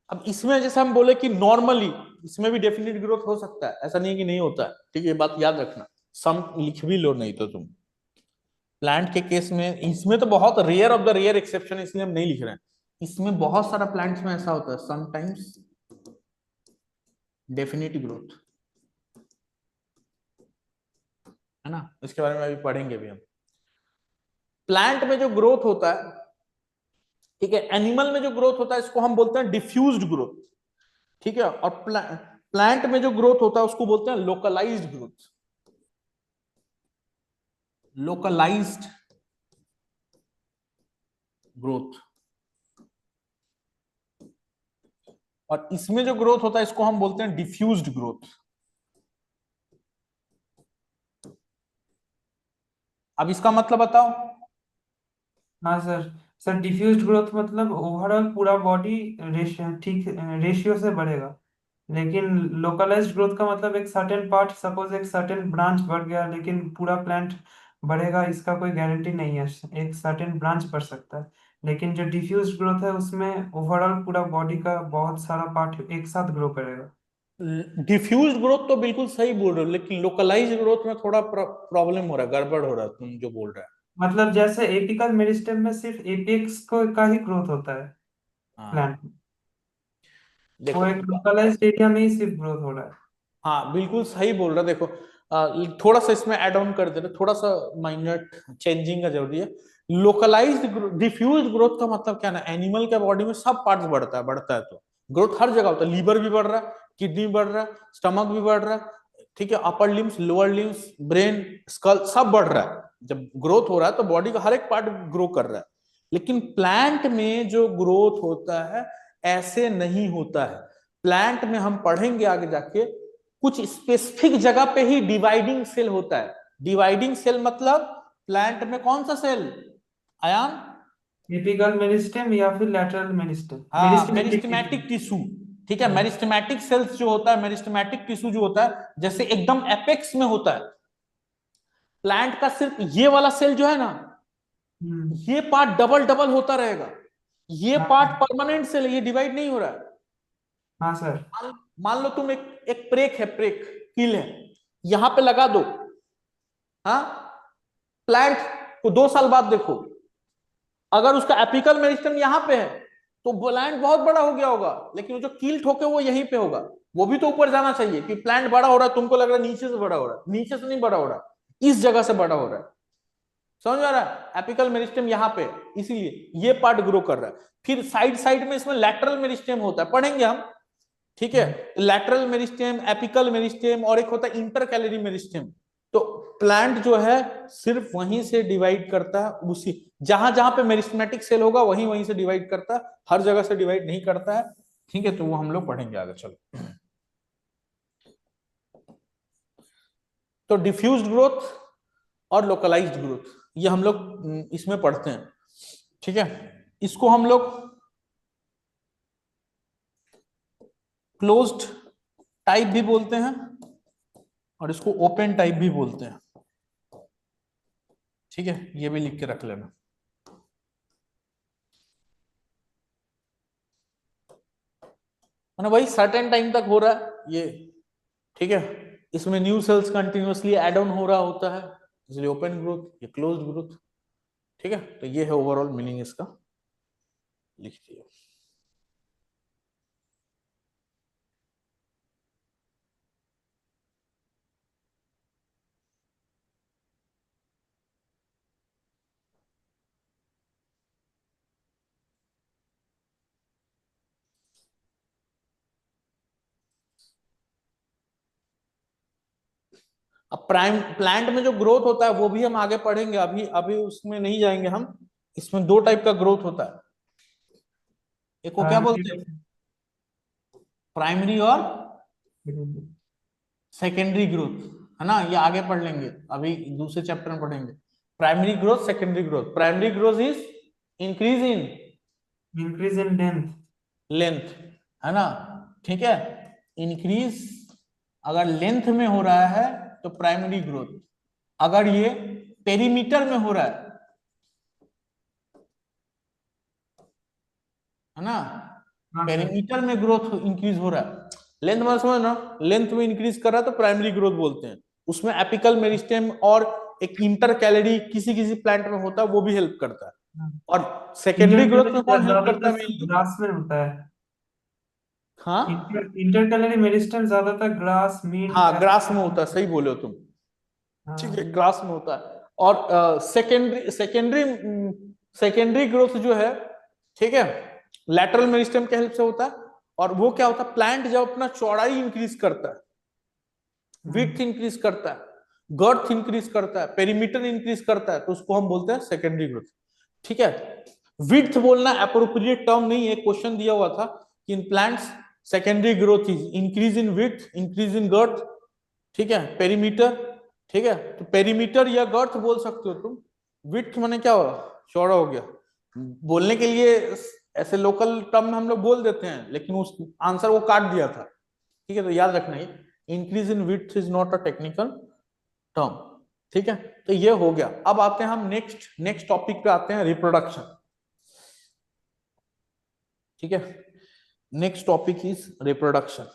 अब इसमें जैसे हम बोले कि नॉर्मली इसमें भी डेफिनेट ग्रोथ हो सकता है, ऐसा नहीं है कि नहीं होता है, ठीक है, ये बात याद रखना। सम लिख भी लो नहीं तो तुम। प्लांट के केस में, इसमें तो बहुत rare of the rare exception, इसलिए हम नहीं लिख रहे हैं। इसमें बहुत सारा प्लांट्स में ऐसा होता है, समटाइम्स डेफिनेट ग्रोथ, है ना, इसके बारे में अभी पढ़ेंगे भी हम। प्लांट में जो ग्रोथ होता है, ठीक है, एनिमल में जो ग्रोथ होता है इसको हम बोलते हैं डिफ्यूज्ड ग्रोथ, ठीक है, और प्लांट में जो ग्रोथ होता है उसको बोलते हैं लोकलाइज्ड ग्रोथ, लोकलाइज्ड ग्रोथ। और इसमें जो ग्रोथ होता है इसको हम बोलते हैं डिफ्यूज्ड ग्रोथ। अब इसका मतलब बताओ। हाँ सर। सर डिफ्यूज्ड ग्रोथ मतलब ओवरऑल पूरा बॉडी ठीक रेशियो से बढ़ेगा, लेकिन लोकलाइज्ड ग्रोथ का मतलब एक सर्टेन पार्ट, सपोज एक सर्टेन ब्रांच बढ़ गया लेकिन पूरा प्लांट बढ़ेगा, इसका कोई गारंटी नहीं है। एक सर्टेन ब्रांच बढ़ सकता है, लेकिन जो डिफ्यूज्ड ग्रोथ है उसमें ओवरऑल पूरा बॉडी का बहुत सारा पार्ट एक साथ ग्रो करेगा। डिफ्यूज्ड ग्रोथ तो बिल्कुल सही बोल रहे हो, लेकिन लोकलाइज्ड ग्रोथ में थोड़ा प्रॉब्लम हो रहा है, गड़बड़ हो रहा है तुम जो बोल रहे हैं। मतलब जैसे एपिकल मेरिस्टेम में सिर्फ एपेक्स का ही ग्रोथ होता है हाँ प्लांट में, वो देखो, एक लोकलाइज्ड एरिया में ही सिर्फ ग्रोथ हो रहा है। हाँ बिल्कुल सही बोल रहा है। देखो थोड़ा सा इसमें ऐड ऑन कर दे रहे, थोड़ा सा माइनर चेंजिंग का जरूरी है। लोकलाइज्ड डिफ्यूज ग्रोथ का मतलब क्या ना, एनिमल के बॉडी में सब पार्ट्स बढ़ता है तो ग्रोथ हर जगह होता है, लीवर भी बढ़ रहा है, किडनी बढ़ रहा है, स्टमक भी बढ़ रहा है, ठीक है, upper limbs, lower limbs, brain, skull सब बढ़ रहा है। जब ग्रोथ हो रहा है तो बॉडी का हर एक पार्ट ग्रो कर रहा है। लेकिन प्लांट में जो ग्रोथ होता है ऐसे नहीं होता है। प्लांट में हम पढ़ेंगे आगे जाके, कुछ स्पेसिफिक जगह पे ही डिवाइडिंग सेल होता है। डिवाइडिंग सेल मतलब प्लांट में कौन सा सेल आयान? एपिकल मेरिस्टेम या फिर लैटरल मेरिस्टेम, हाँ, मेरिस्टेमेटिक टिश्यू, ठीक है। हाँ। मेरिस्टेमेटिक सेल्स जो होता है, मेरिस्टेमेटिक टिश्यू जो होता है, जैसे एकदम एपेक्स में होता है प्लांट का, सिर्फ ये वाला सेल जो है ना, ये पार्ट डबल डबल होता रहेगा। ये हाँ पार्ट परमानेंट सेल है, ये डिवाइड नहीं हो रहा है। हाँ सर। मान लो तुम एक प्रेक है, प्रेक कील है, यहां पे लगा दो, हाँ, प्लांट को 2 साल बाद देखो, अगर उसका एपिकल मेरिस्टेम यहाँ पे है तो प्लांट बहुत बड़ा हो गया होगा, लेकिन वो जो कील ठोके वो यहीं पे होगा। वो भी तो ऊपर जाना चाहिए कि प्लांट बड़ा हो रहा है, तुमको लग रहा है नीचे से बड़ा हो रहा है, नीचे से नहीं बड़ा हो रहा है, इस जगह से बड़ा हो रहा है। समझ आ रहा है? एपिकल मेरिस्टेम यहाँ पे, इसीलिए ये पार्ट ग्रो कर रहा है। फिर साइड साइड में इसमें लैटरल मेरिस्टेम होता है, पढ़ेंगे हम, ठीक है। लैटरल मेरिस्टेम, एपिकल मेरिस्टेम, और एक होता है इंटरकैलरी मेरिस्टेम। तो प्लांट जो है सिर्फ वहीं से डिवाइड करता है, उसी जहां जहां पे मेरिस्टेमेटिक सेल होगा वहीं वहीं से डिवाइड करता है, हर जगह से डिवाइड नहीं करता है, ठीक है। तो वो हम लोग पढ़ेंगे आगे, चलो। तो डिफ्यूज्ड ग्रोथ और लोकलाइज्ड ग्रोथ ये हम लोग इसमें पढ़ते हैं, ठीक है। इसको हम लोग क्लोज्ड टाइप भी बोलते हैं और इसको ओपन टाइप भी बोलते हैं, ठीक है। ये भी लिख के रख लेना। भाई सर्टेन टाइम तक हो रहा है ये, ठीक है। इसमें new sales continuously add on हो रहा होता है, इसलिए ओपन ग्रोथ, ये क्लोज्ड ग्रोथ, ठीक है। तो ये है ओवरऑल मीनिंग इसका, लिख दिया। अब प्राइम प्लांट में जो ग्रोथ होता है वो भी हम आगे पढ़ेंगे, अभी अभी उसमें नहीं जाएंगे हम। इसमें 2 टाइप का ग्रोथ होता है, एक को क्या बोलते हैं, प्राइमरी और सेकेंडरी ग्रोथ, है ना। ये आगे पढ़ लेंगे, अभी दूसरे चैप्टर में पढ़ेंगे। Primary growth, secondary growth. Primary growth is increase in length. Length, है ना, ठीक है। इंक्रीज अगर लेंथ में हो रहा है तो प्राइमरी ग्रोथ, अगर ये पेरीमीटर में हो रहा है ना, पेरीमीटर में ग्रोथ इंक्रीज हो रहा है। लेंथ में समझना, लेंथ में इंक्रीज कर रहा है तो प्राइमरी ग्रोथ बोलते हैं। उसमें एपिकल मेरिस्टेम और एक इंटर कैलरी किसी किसी प्लांट में होता है, वो भी हेल्प करता है। और सेकेंडरी ग्रोथ में कौन हेल्प करता है मेनली? ग्रास में होता है। हाँ इंटरकैलरी मेरिस्टेम ज्यादातर ग्रास, मीट, हाँ, ग्रास में होता है, सही बोले हो तुम, ठीक है, ग्रास में होता है। और सेकेंडरी सेकेंडरी सेकेंडरी ग्रोथ जो है, ठीक है, लैटरल मेरिस्टेम के हेल्प से होता है। और वो क्या होता है, प्लांट जब अपना चौड़ाई इंक्रीज करता है, विड्थ इंक्रीज करता है, गर्थ इंक्रीज करता है, पेरीमीटर इंक्रीज करता है, तो उसको हम बोलते हैं सेकेंडरी ग्रोथ, ठीक है। विड्थ बोलना अप्रोप्रिएट टर्म नहीं है, क्वेश्चन दिया हुआ था कि in plants secondary growth is increase in width, increase in girth, ठीक है, पेरीमीटर, ठीक है। तो पेरीमीटर या गर्थ बोल सकते हो तुम। विड्थ माने क्या हो, चौड़ा हो गया। बोलने के लिए ऐसे लोकल टर्म में हम लोग बोल देते हैं, लेकिन उस आंसर वो काट दिया था, ठीक है। तो याद रखना, ये increase in width is not a technical term, ठीक है। तो ये हो गया। अब आते हैं हम नेक्स्ट टॉपिक पे आते हैं, रिप्रोडक्शन, ठीक है। Next topic is reproduction.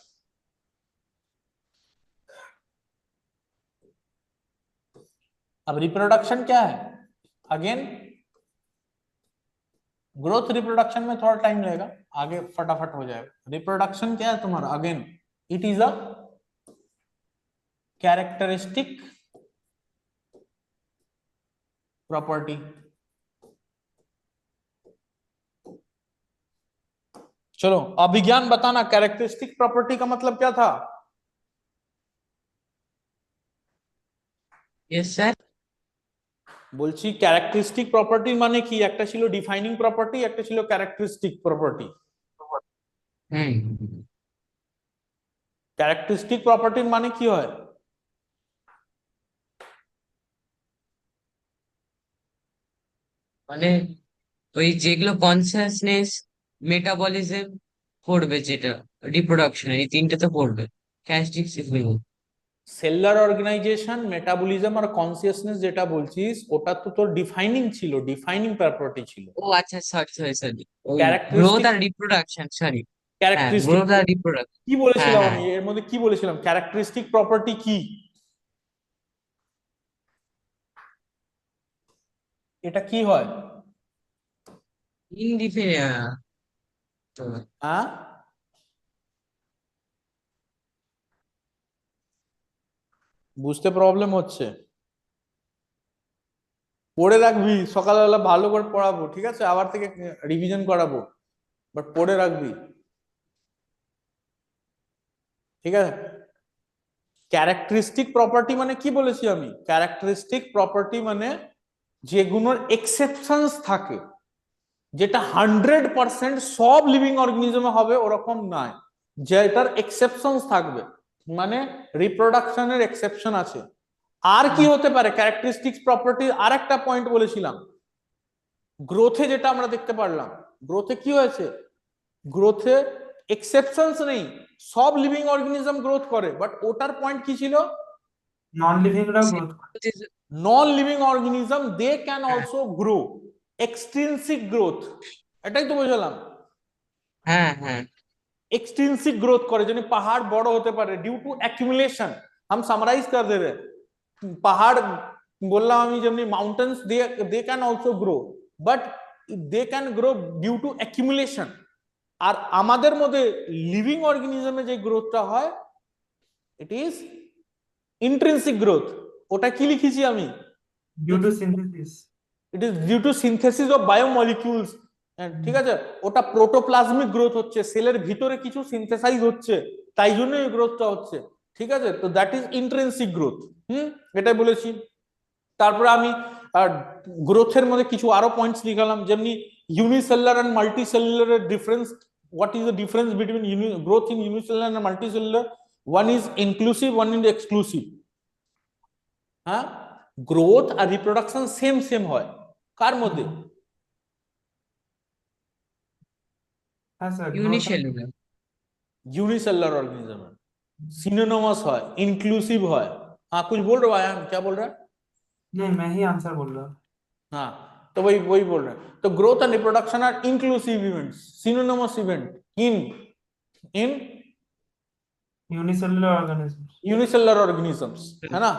अब रिप्रोडक्शन क्या है, अगेन ग्रोथ रिप्रोडक्शन में थोड़ा टाइम लगेगा, आगे फटाफट हो जाएगा। रिप्रोडक्शन क्या है तुम्हारा, again it is a characteristic property, चलो अभिज्ञान बताना, कैरेक्टरिस्टिक प्रॉपर्टी का मतलब क्या था? Yes sir. বলছি ক্যারেক্টারিস্টিক প্রপার্টি মানে কি? একটা ছিল ডিফাইনিং প্রপার্টি, একটা ছিল ক্যারেক্টারিস্টিক প্রপার্টি। হুম। ক্যারেক্টারিস্টিক প্রপার্টির মানে কি হয়? মানে ওই যেগুলো কনসিয়াসনেস, মেটাবলিজম পড়বে, যেটা রিপ্রোডাকশন, এই তিনটে তো পড়বে ক্যারেক্টারিস্টিক। সেলুলার অর্গানাইজেশন, মেটাবলিজম আর কনসিয়াসনেস যেটা বলছিস ওটা তো তোর ডিফাইনিং ছিল, ডিফাইনিং প্রপার্টি ছিল। ও আচ্ছা, সরি সরি সরি, ওই গ্রোথ ক্যারেক্টারিস্টিক, আর রিপ্রোডাকশন, সরি। হ্যাঁ, ক্যারেক্টারিস্টিক গ্রোথ আর রিপ্রোডাকশন। কি হ্যাঁ বলেছিলাম হ্যাঁ। আমি এর মধ্যে? কি বলেছিলাম? ক্যারেক্টারিস্টিক প্রপার্টি কি? এটা কি হয়? হ্যাঁ, বুঝতে প্রবলেম হচ্ছে? পড়ে রাখবি, সকালবেলা ভালো করে পড়াবো, ঠিক আছে? আবার থেকে রিভিশন করাবো, বাট পড়ে রাখবি, ঠিক আছে? ক্যারেক্টারিস্টিক প্রপার্টি মানে কি বলেছি আমি? ক্যারেক্টারিস্টিক প্রপার্টি মানে যেগুলোর এক্সেপশনস থাকে, যেটা 100% সব লিভিং অর্গানিজমে হবে ওরকম নয়, যেটার এক্সেপশনস থাকবে, মানে রিপ্রোডাকশনের এক্সেপশন আছে। আর কি হতে পারে ক্যারেক্টারিস্টিক্স প্রপার্টির? আর একটা পয়েন্ট বলেছিলাম, গ্রোথে যেটা আমরা দেখতে পারলাম, গ্রোথে কি হয়েছে? গ্রোথে এক্সেপশনস নেই, সব লিভিং অর্গানিজম গ্রোথ করে, বাট ওটার পয়েন্ট কি ছিল? নন লিভিংরাও গ্রোথ করে। Non living organism they can also grow, extrinsic growth, এটাই তো বোঝালাম। হ্যাঁ হ্যাঁ। एक्सट्रिंसिक ग्रोथ करे, यानी पहाड़ बड़ा होते पारे ड्यू टू एक्यूमुलेशन। हम समराइज कर दे रहे, पहाड़ बोललाम আমি যেমনি mountains they can also grow, but they can grow due to accumulation. আর আমাদের মধ্যে লিভিং অর্গানিজমে যে গ্রোথটা হয় ইট ইজ ইন্ট্রিনসিক গ্রোথ। ওটা কি লিখেছি আমি? Due to synthesis. It is due to synthesis of biomolecules, ঠিক আছে? ওটা প্রোটোপ্লাজমিক গ্রোথ হচ্ছে, সেলের ভিতরে কিছু সিনথেসাইজ হচ্ছে, তাই জন্য এই গ্রোথটা হচ্ছে, ঠিক আছে? তো দ্যাট ইজ ইন্ট্রিনসিক গ্রোথ। এটাই বলেছি। তারপরে আমি গ্রোথের মধ্যে কিছু আরো পয়েন্টস লিখালাম, যেমনি unicellular and multicellular difference. What is the difference between growth in unicellular and multicellular? One is inclusive, one is exclusive. হ্যাঁ, গ্রোথ আর রিপ্রোডাকশন সেম সেম হয় কার মধ্যে? হ্যাঁ স্যার, ইউনিসেলুলার। यूनिसेलुलर ऑर्गेनिज्म में सिनोनिमस है, इंक्लूसिव है। हाँ, कुछ बोल रहे हो आयान, क्या बोल रहा है? नहीं, मैं ही आंसर बोल रहा हूँ। हाँ, तो वही वही बोल रहे हैं। तो growth and reproduction are inclusive events, synonymous event in in unicellular organism. Unicellular organisms, है ना?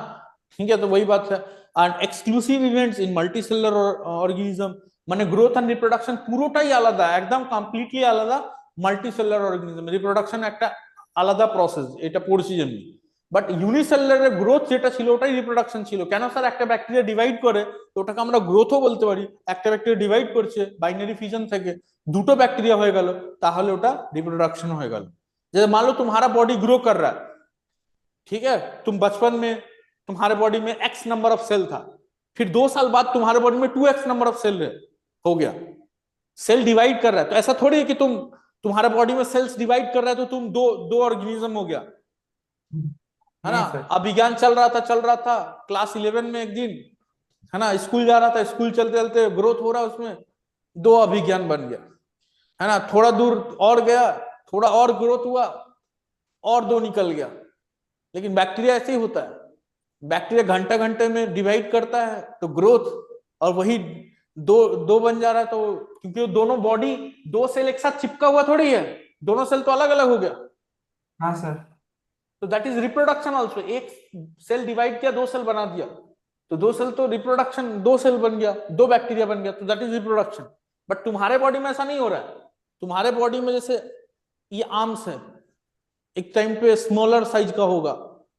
ठीक है, तो वही बात है। And exclusive events in multicellular organism, মানে গ্রোথ এন্ড রিপ্রোডাকশন পুরোটাই আলাদা, একদম কমপ্লিটলি আলাদা। মাল্টিসেলুলার অর্গানিজম রিপ্রোডাকশন একটা আলাদা প্রসেস, এটা পড়ছি জানি। বাট ইউনিসেলুলারের গ্রোথ যেটা ছিল ওটাই রিপ্রোডাকশন ছিল। কেন স্যার? একটা ব্যাকটেরিয়া ডিভাইড করে, তো ওটাকে আমরা গ্রোথও বলতে পারি। একটা ব্যাকটেরিয়া ডিভাইড করছে বাইনারি ফিশন থেকে, দুটো ব্যাকটেরিয়া হয়ে গেল, তাহলে ওটা রিপ্রোডাকশন হয়ে গেল। जैसे मान लो तुम्हारा बॉडी ग्रो कर रहा है, ठीक है? तुम बचपन में तुम्हारे बॉडी में एक्स नंबर ऑफ सेल था, फिर 2 साल बाद तुम्हारे बॉडी में 2x नंबर ऑफ सेल हो गया, सेल डिवाइड कर रहा है। तो ऐसा थोड़ी है कि तुम्हारे बॉडी में सेल्स डिवाइड कर रहा है तो तुम दो ऑर्गेनिज्म हो गया, है ना? अभिज्ञान चल रहा था क्लास 11 में, एक दिन, है ना, स्कूल जा रहा था, स्कूल चलते चलते ग्रोथ हो रहा है, उसमें 2 अभिज्ञान बन गया, है ना? थोड़ा दूर और गया, थोड़ा और ग्रोथ हुआ, और 2 निकल गया। लेकिन बैक्टीरिया ऐसे ही होता है, बैक्टीरिया घंटे घंटे में डिवाइड करता है, तो ग्रोथ और वही दो बन जा रहा है। तो क्योंकि वो दोनों बॉडी 2 सेल एक साथ चिपका हुआ थोड़ी है, दोनों सेल तो अलग अलग हो गया। हाँ सर। तो दैट इज रिप्रोडक्शन ऑल्सो। एक सेल डिवाइड किया, 2 सेल बना दिया, तो 2 सेल तो रिप्रोडक्शन, 2 सेल बन गया, 2 बैक्टीरिया बन गया, तो दैट इज रिप्रोडक्शन। बट तुम्हारे बॉडी में ऐसा नहीं हो रहा है। तुम्हारे बॉडी में जैसे ये आर्म्स है, एक टाइम पे स्मॉलर साइज का होगा,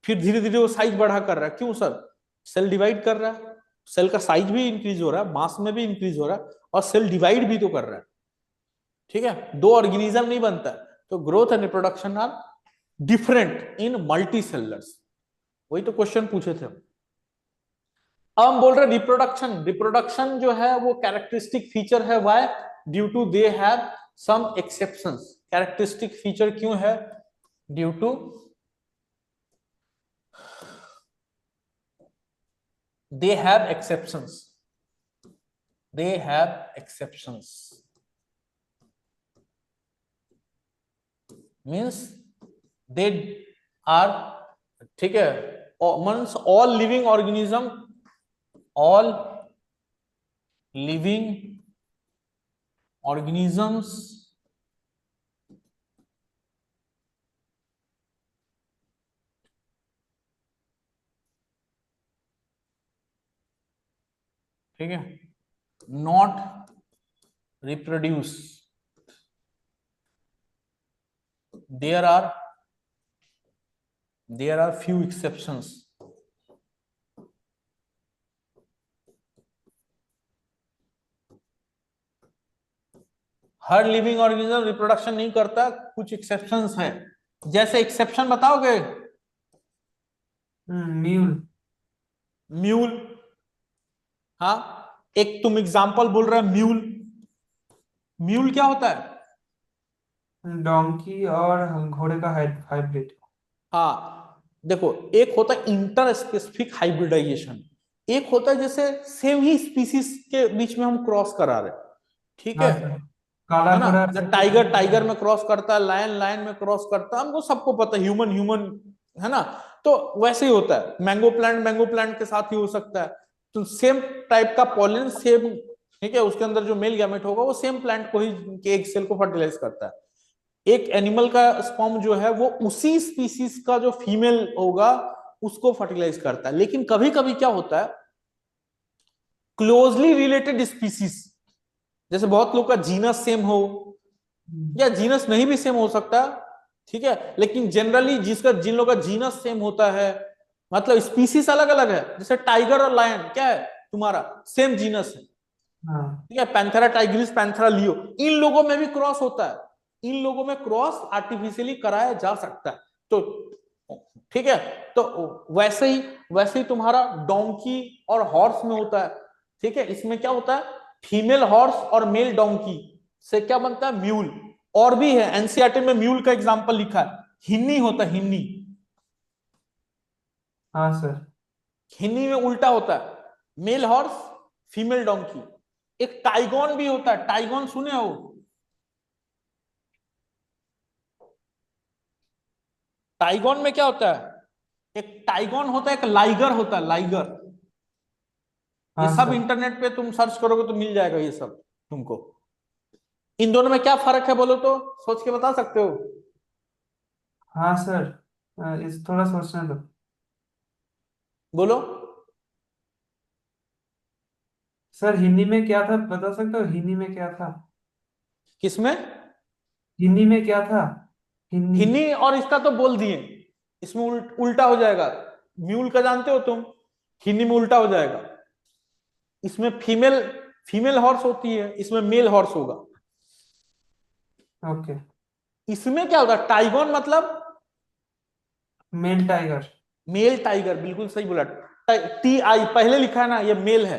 फिर धीरे धीरे वो साइज बढ़ा कर रहा है। क्यों सर? सेल डिवाइड कर रहा है, सेल का साइज भी इंक्रीज हो रहा है, मास में भी इंक्रीज हो रहा है, और सेल डिवाइड भी तो कर रहा है। ठीक है, दो ऑर्गेनिज्म नहीं बनता है। तो growth and reproduction are different in multi cellulars. वही तो क्वेश्चन पूछे थे। अब हम बोल रहे रिप्रोडक्शन। रिप्रोडक्शन जो है वो कैरेक्टरिस्टिक फीचर है, why? Due to they have some exceptions. Characteristic feature क्यों है? Due to they have exceptions. They have exceptions means they are, ठीक है, means all living organism, all living organisms ठीक है, not reproduce. There are few exceptions. Her living organism reproduction नहीं करता, कुछ exceptions हैं। जैसे एक्सेप्शन बताओगे? म्यूल। म्यूल, हाँ, एक तुम एग्जांपल बोल रहे हो म्यूल। म्यूल क्या होता है? डोंकी और घोड़े का हाइब्रिड। हाँ, देखो, एक होता है इंटर स्पेसिफिक हाइब्रिडाइजेशन, एक होता है जैसे सेम ही स्पीसीज के बीच में हम क्रॉस करा रहे, ठीक हाँ है सर, काला है ना? घोड़ा जैसे टाइगर टाइगर में क्रॉस करता है, लायन लायन में क्रॉस करता है, हमको सबको पता है, ह्यूमन ह्यूमन, है ना? तो वैसे ही होता है, मैंगो प्लांट के साथ ही हो सकता है। तो सेम टाइप का पॉलन, सेम, ठीक है, उसके अंदर जो मेल गैमेट होगा वो सेम प्लांट को ही के एक सेल को फर्टिलाइज करता है। एक एनिमल का स्पर्म जो है वो उसी स्पीसीज का जो फीमेल होगा उसको फर्टिलाइज करता है। लेकिन कभी कभी क्या होता है, क्लोजली रिलेटेड स्पीसीज, जैसे बहुत लोग का जीनस सेम हो या जीनस नहीं भी सेम हो सकता, ठीक है, लेकिन जनरली जिन लोगों का जीनस सेम होता है, मतलब स्पीसीज अलग अलग है, जैसे टाइगर और लायन क्या है तुम्हारा, सेम जीनस है, हाँ ठीक है, पैंथेरा टाइग्रिस, पैंथेरा लियो, इन लोगों में भी क्रॉस होता है। इन लोगों में क्रॉस आर्टिफिशियली कराया जा सकता है। तो ठीक है, तो वैसे ही तुम्हारा डोंकी और हॉर्स में होता है, ठीक है। इसमें क्या होता है, फीमेल हॉर्स और मेल डोंकी से क्या बनता है, म्यूल। और भी है, एनसीईआरटी में म्यूल का एग्जांपल लिखा है, हिन्नी होता है, हिन्नी। हाँ सर। हिन्नी में उल्टा होता है, मेल हॉर्स फीमेल डोंकी। एक टाइगॉन भी होता है, टाइगॉन सुने हो? टाइगॉन में क्या होता है, एक टाइगॉन होता है, एक लाइगर होता है, लाइगर। ये हाँ सब सर। इंटरनेट पे तुम सर्च करोगे तो मिल जाएगा ये सब तुमको। इन दोनों में क्या फर्क है बोलो तो, सोच के बता सकते हो? हाँ सर, इस थोड़ा सोचने दो। बोलो। सर हिंदी में क्या था बता सकते हो? हिंदी में क्या था? किसमें? हिंदी में क्या था? हिंदी। हिन्नी और इसका तो बोल दिए, इसमें उल्टा हो जाएगा। म्यूल का जानते हो तुम, हिन्नी में उल्टा हो जाएगा। इसमें फीमेल फीमेल हॉर्स होती है, इसमें मेल हॉर्स होगा। ओके। इसमें क्या होगा, टाइगॉन मतलब मेल टाइगर। मेल टाइगर, बिल्कुल सही बोला। टी आई पहले लिखा है ना, ये मेल है।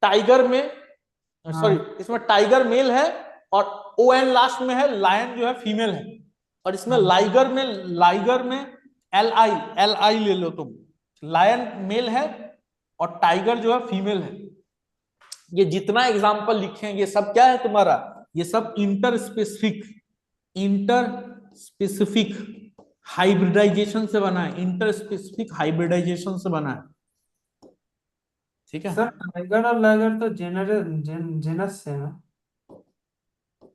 टाइगर में, सॉरी, हाँ इसमें टाइगर मेल है और ओ एन लास्ट में है, लायन जो है फीमेल है। और इसमें हाँ लाइगर में एल आई ले लो तुम, लायन मेल है और टाइगर जो है फीमेल है। ये जितना एग्जांपल लिखे हैं ये सब क्या है तुम्हारा, ये सब इंटर स्पेसिफिक हाइब्रिडाइजेशन से बना है, इंटर स्पेसिफिक हाइब्रिडाइजेशन से बना है, ठीक है। सर, टाइगर और लाइगर तो जेनस से है।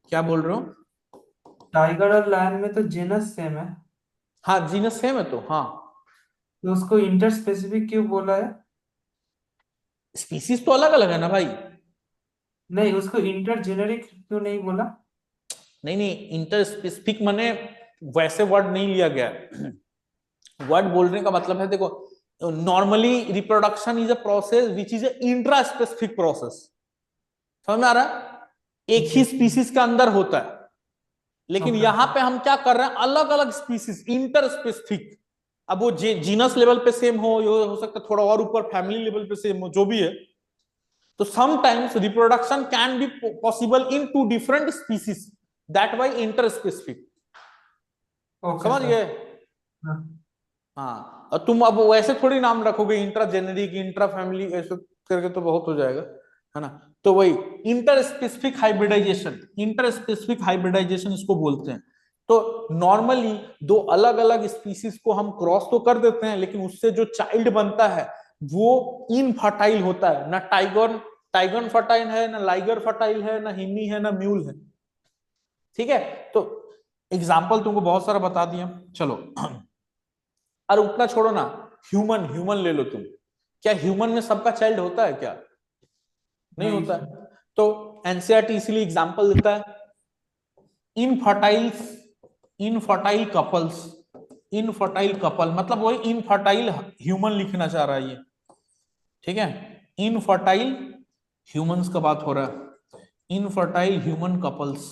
क्या बोल रहे हो? टाइगर और लायन में तो जेनस सेम है। हाँ, जीनस सेम है तो, हाँ। तो उसको इंटर स्पेसिफिक क्यों बोला है? स्पीसीज तो अलग अलग है ना भाई। नहीं, उसको इंटर जेनेरिक क्यों नहीं बोला? नहीं नहीं, इंटर स्पेसिफिक माने वैसे वर्ड नहीं लिया गया। वर्ड बोलने का मतलब है, देखो, normally reproduction is a process which is intra specific process. समझ में आ रहा है? एक ही स्पीसीज के अंदर होता है, लेकिन Okay. यहाँ पे हम क्या कर रहे हैं, अलग अलग स्पीसीज, इंटर स्पेसिफिक। अब वो जीनस लेवल पे सेम हो सकता है थोड़ा और ऊपर फैमिली लेवल पे सेम हो, जो भी है। तो sometimes reproduction can be possible in two different species, that why inter specific. Okay, समझ sir. गए? हाँ हाँ, और तुम अब वैसे थोड़ी नाम रखोगे इंट्रा जेनेरिक, इंट्रा फैमिली, ऐसे करके तो बहुत हो जाएगा, है ना। तो वही inter specific hybridisation, inter specific hybridisation इसको बोलते हैं। तो नॉर्मली दो अलग अलग स्पीसीज को हम क्रॉस तो कर देते हैं, लेकिन उससे जो चाइल्ड बनता है वो इनफर्टाइल होता है। ना टाइगन टाइगन फर्टाइल है, ना लाइगर फर्टाइल है, ना हिमी है, ना म्यूल है। ठीक है, तो एग्जाम्पल तुमको बहुत सारा बता दिया। चलो, अरे उतना छोड़ो ना, ह्यूमन ह्यूमन ले लो तुम। क्या ह्यूमन में सबका चाइल्ड होता है क्या? नहीं होता sir. है। तो एनसीईआरटी इसीलिए एग्जांपल देता है, इनफर्टाइल्स, इनफर्टाइल कपल्स। इनफर्टाइल कपल मतलब वही इनफर्टाइल ह्यूमन लिखना चाह रहा है ये। ठीक है, इनफर्टाइल ह्यूमंस का बात हो रहा है, इनफर्टाइल ह्यूमन कपल्स।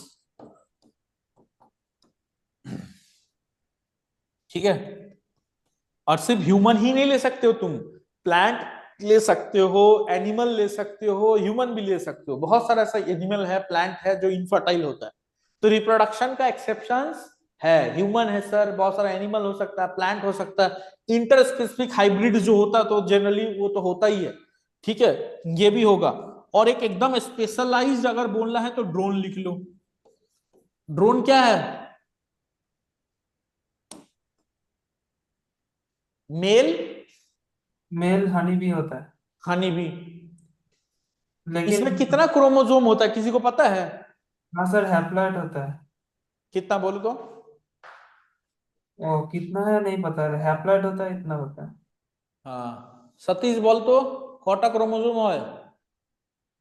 ठीक है, और सिर्फ ह्यूमन ही नहीं ले सकते हो तुम, प्लांट ले सकते हो, एनिमल ले सकते हो, ह्यूमन भी ले सकते हो। बहुत सारा ऐसा एनिमल है, प्लांट है जो इनफर्टाइल होता है। तो रिप्रोडक्शन का एक्सेप्शंस है, ह्यूमन है सर, बहुत सारा एनिमल हो सकता है, प्लांट हो सकता है। इंटर स्पेसिफिक हाइब्रिड जो होता है तो जनरली वो तो होता ही है। ठीक है, ये भी होगा। और एक एकदम स्पेशलाइज्ड अगर बोलना है तो ड्रोन लिख लो। ड्रोन क्या है? मेल मेल हनी भी होता है, हनी बी। लेकिन इसमें कितना क्रोमोसोम होता है, किसी को पता है? हाँ सर, हैप्लॉइड होता है। कितना बोलो तो? ओ कितना है नहीं पता, हैप्लॉइड होता है इतना पता है। हाँ, सतीश बोल तो, कोटा क्रोमोसोम है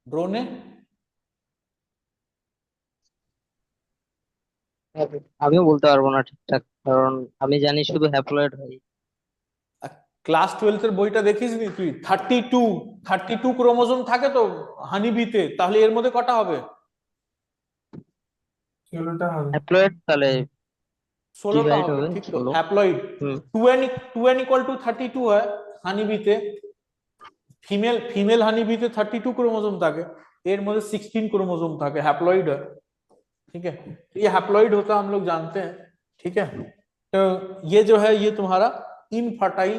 ड्रोने? আমিও বলতে পারবো না ঠিকঠাক, কারণ আমি জানি শুধু হ্যাপ্লয়েড হয়। ক্লাস 12 এর বইটা দেখিস নি তুই? 32 ক্রোমোসোম থাকে তো হানিবিতে, তাহলে এর মধ্যে কটা হবে? ষোলোটা হবে। হ্যাপ্লয়েড তাহলে 16টা ডিভাইড হবে, হবে ঠিক তো, 16। Haploid. Hmm. 2n equal to 32 है হানিবিতে। ফিমেল ফিমেল হানিবিতে 32 ক্রোমোসোম থাকে, এর মধ্যে 16 ক্রোমোসोम থাকে, হ্যাপ্লয়েড है। ठीक है, तो ये हैप्लॉइड होता है, हम लोग जानते हैं। ठीक है, तो ये जो है ये तुम्हारा इनफर्टाइल,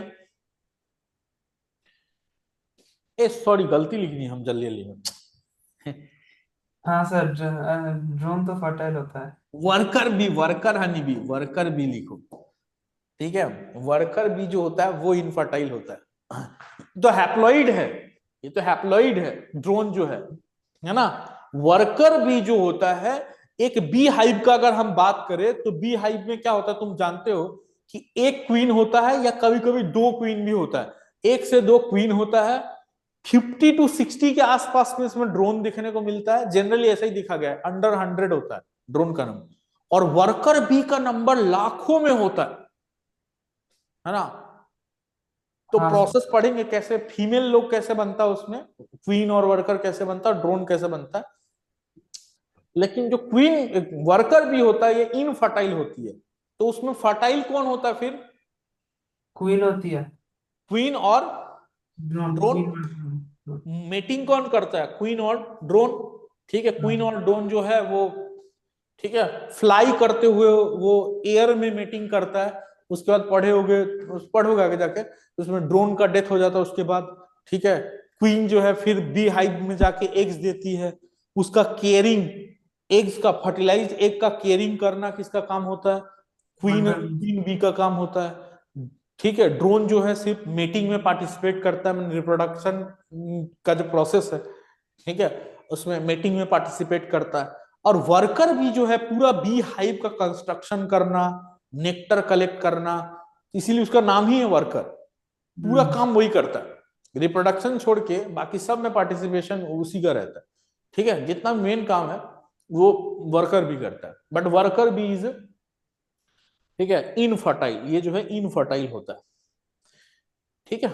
ए सॉरी गलती लिखनी है हम जल्दी जल्दी। हाँ सर, ड्रोन तो फर्टाइल होता है। Worker bee, worker honey bee, worker bee लिखो। ठीक है, वर्कर बी जो होता है वो इनफर्टाइल होता है। तो हैप्लॉइड है, ये तो हैप्लॉइड है ड्रोन जो है ना। वर्कर बी जो होता है, एक बी हाइव का अगर हम बात करें तो बी हाइव में क्या होता है तुम जानते हो कि एक क्वीन होता है, या कभी कभी दो क्वीन भी होता है, एक से दो क्वीन होता है। 50 to 60 के आसपास में इसमें ड्रोन दिखने को मिलता है, जनरली ऐसा ही दिखा गया है, अंडर 100 होता है ड्रोन का नंबर। और वर्कर बी का नंबर लाखों में होता है ना। तो हाँ प्रोसेस पढ़ेंगे कैसे फीमेल लोग कैसे बनता है उसमें, क्वीन और वर्कर कैसे बनता है, ड्रोन कैसे बनता है। लेकिन जो क्वीन वर्कर भी होता है ये इनफर्टाइल होती है। तो उसमें फर्टाइल कौन होता है फिर? क्वीन होती है। क्वीन और ड्रोन, ड्रोन। क्वीन और ड्रोन। मेटिंग कौन करता है? क्वीन और ड्रोन। ठीक है, क्वीन और ड्रोन जो है वो, ठीक है, फ्लाई करते हुए वो एयर में मीटिंग करता है। उसके बाद पढ़ोगे आगे जाके, उसमें ड्रोन का डेथ हो जाता है उसके बाद। ठीक है, क्वीन जो है फिर बी हाइव में जाके एग्स देती है, उसका केयरिंग, एग्स का फर्टिलाइज एग का केयरिंग करना किसका काम होता है? क्वीन वर्कर क्वीन बी का काम होता है। ठीक है, ड्रोन जो है सिर्फ मीटिंग में पार्टिसिपेट करता है, रिप्रोडक्शन का जो प्रोसेस है, ठीक है, उसमें मीटिंग में पार्टिसिपेट करता है। और वर्कर भी जो है पूरा बी हाइव का कंस्ट्रक्शन करना, नेक्टर कलेक्ट करना, इसीलिए उसका नाम ही है वर्कर। पूरा काम वही करता है, रिप्रोडक्शन छोड़ के बाकी सब में पार्टिसिपेशन उसी का रहता है। ठीक है, जितना मेन काम है वो वर्कर भी करता है, बट वर्कर भी इज, ठीक है, इनफर्टाइल, ये जो है इनफर्टाइल होता है। ठीक है,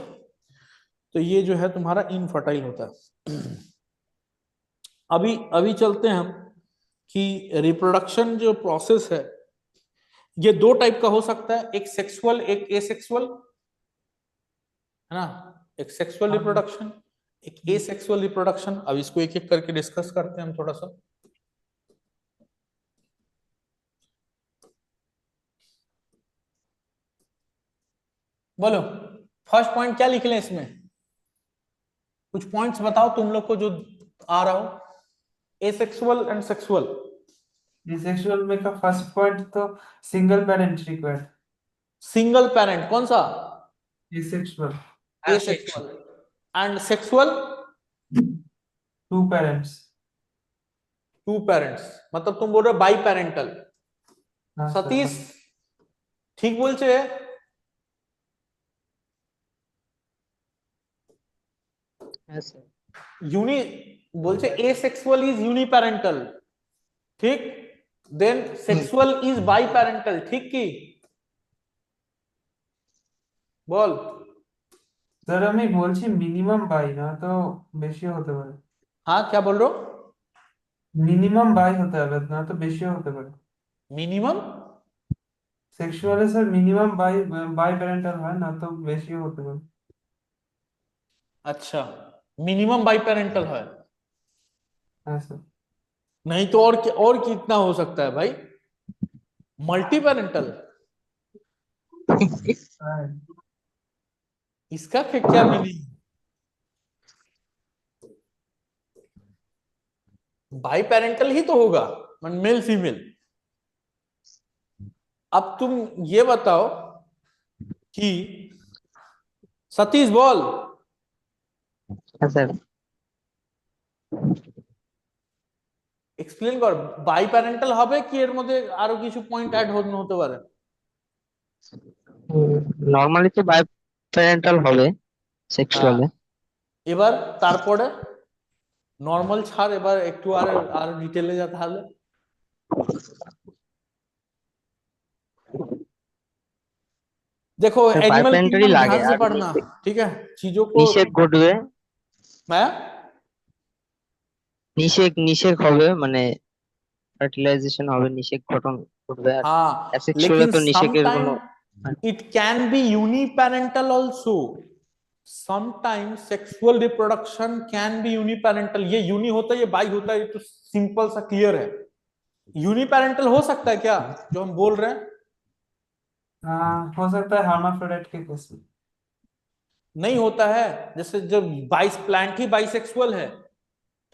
तो ये जो है तुम्हारा इनफर्टाइल होता है। अभी अभी चलते हैं हम कि रिप्रोडक्शन जो प्रोसेस है ये दो टाइप का हो सकता है, एक सेक्सुअल एक एसेक्सुअल, है ना। एक सेक्सुअल हाँ रिप्रोडक्शन, एक एसेक्सुअल रिप्रोडक्शन। अब इसको एक एक करके डिस्कस करते हैं हम थोड़ा सा। बोलो फर्स्ट पॉइंट क्या लिख लें इसमें, कुछ पॉइंट्स बताओ तुम लोग को जो आ रहा हो। Asexual and sexual. एसेक्सुअल में का फर्स्ट पॉइंट तो single parent required. Single parent कौन सा? Asexual asexual. And sexual two parents. Two parents, मतलब तुम बोल रहे हो बाई पेरेंटल। हाँ सतीश सर। ठीक बोलছে? হ্যাঁ স্যার। यूनि बोलছে एसेक्सुअल इज यूनिपेरेंटल, ठीक। Then sexual is biparental, ठीक की বল। স্যার আমি বলছি মিনিমাম বাই না তো বেশিও হতে পারে। हाँ क्या बोल रहे हो? মিনিমাম বাই হতে হবে না তো বেশিও হতে পারে। मिनिमम? সেক্সুয়ালে sir minimum bi biparental হয় না তো বেশিও হতে পারে। अच्छा मिनिमम बाई पेरेंटल है, হ্যাঁ স্যার। नहीं तो और कितना हो सकता है भाई? Multi parental. হ্যাঁ इसका क्या मीनिंग? बाई पेरेंटल ही तो होगा, मेल फीमेल। अब तुम ये बताओ कि सतीश बोल, হ্যাঁ স্যার। এক্সপ্লেন কর বাই প্যারেন্টাল হবে কি এর মধ্যে আরো কিছু পয়েন্ট অ্যাড হতে পারে? নর্মালি তো বাই প্যারেন্টাল হবে হ্যাঁ সেক্সুয়ালে। এবার তারপরে নর্মাল ছাড়, এবার একটু আর ডিটেলে যা তাহলে। देखो স্যার বাই एनिमल প্যারেন্টালই किंगडम লাগে ध्यान से আর पढ़ना, ठीक है चीजों को। নিষেক ঘটবে। मैं নিষেক হবে মানে ফার্টিলাইজেশন হবে, নিষেক ঘটন ঘটবে। আর हाँ অ্যাসেক্সুয়ালে लेकिन তো নিষেকের समटाइम কোনো it can be uniparental also, sometimes sexual reproduction can be uniparental। ये यूनि होता है ये बाई होता है, ये तो सिंपल सा क्लियर है। यूनिपेरेंटल हो सकता है क्या जो हम बोल रहे हैं? हो सकता है हार्माफ्रोडाइट के केस में। नहीं होता है, जैसे जब बाइस प्लांट ही बाइसेक्सुअल है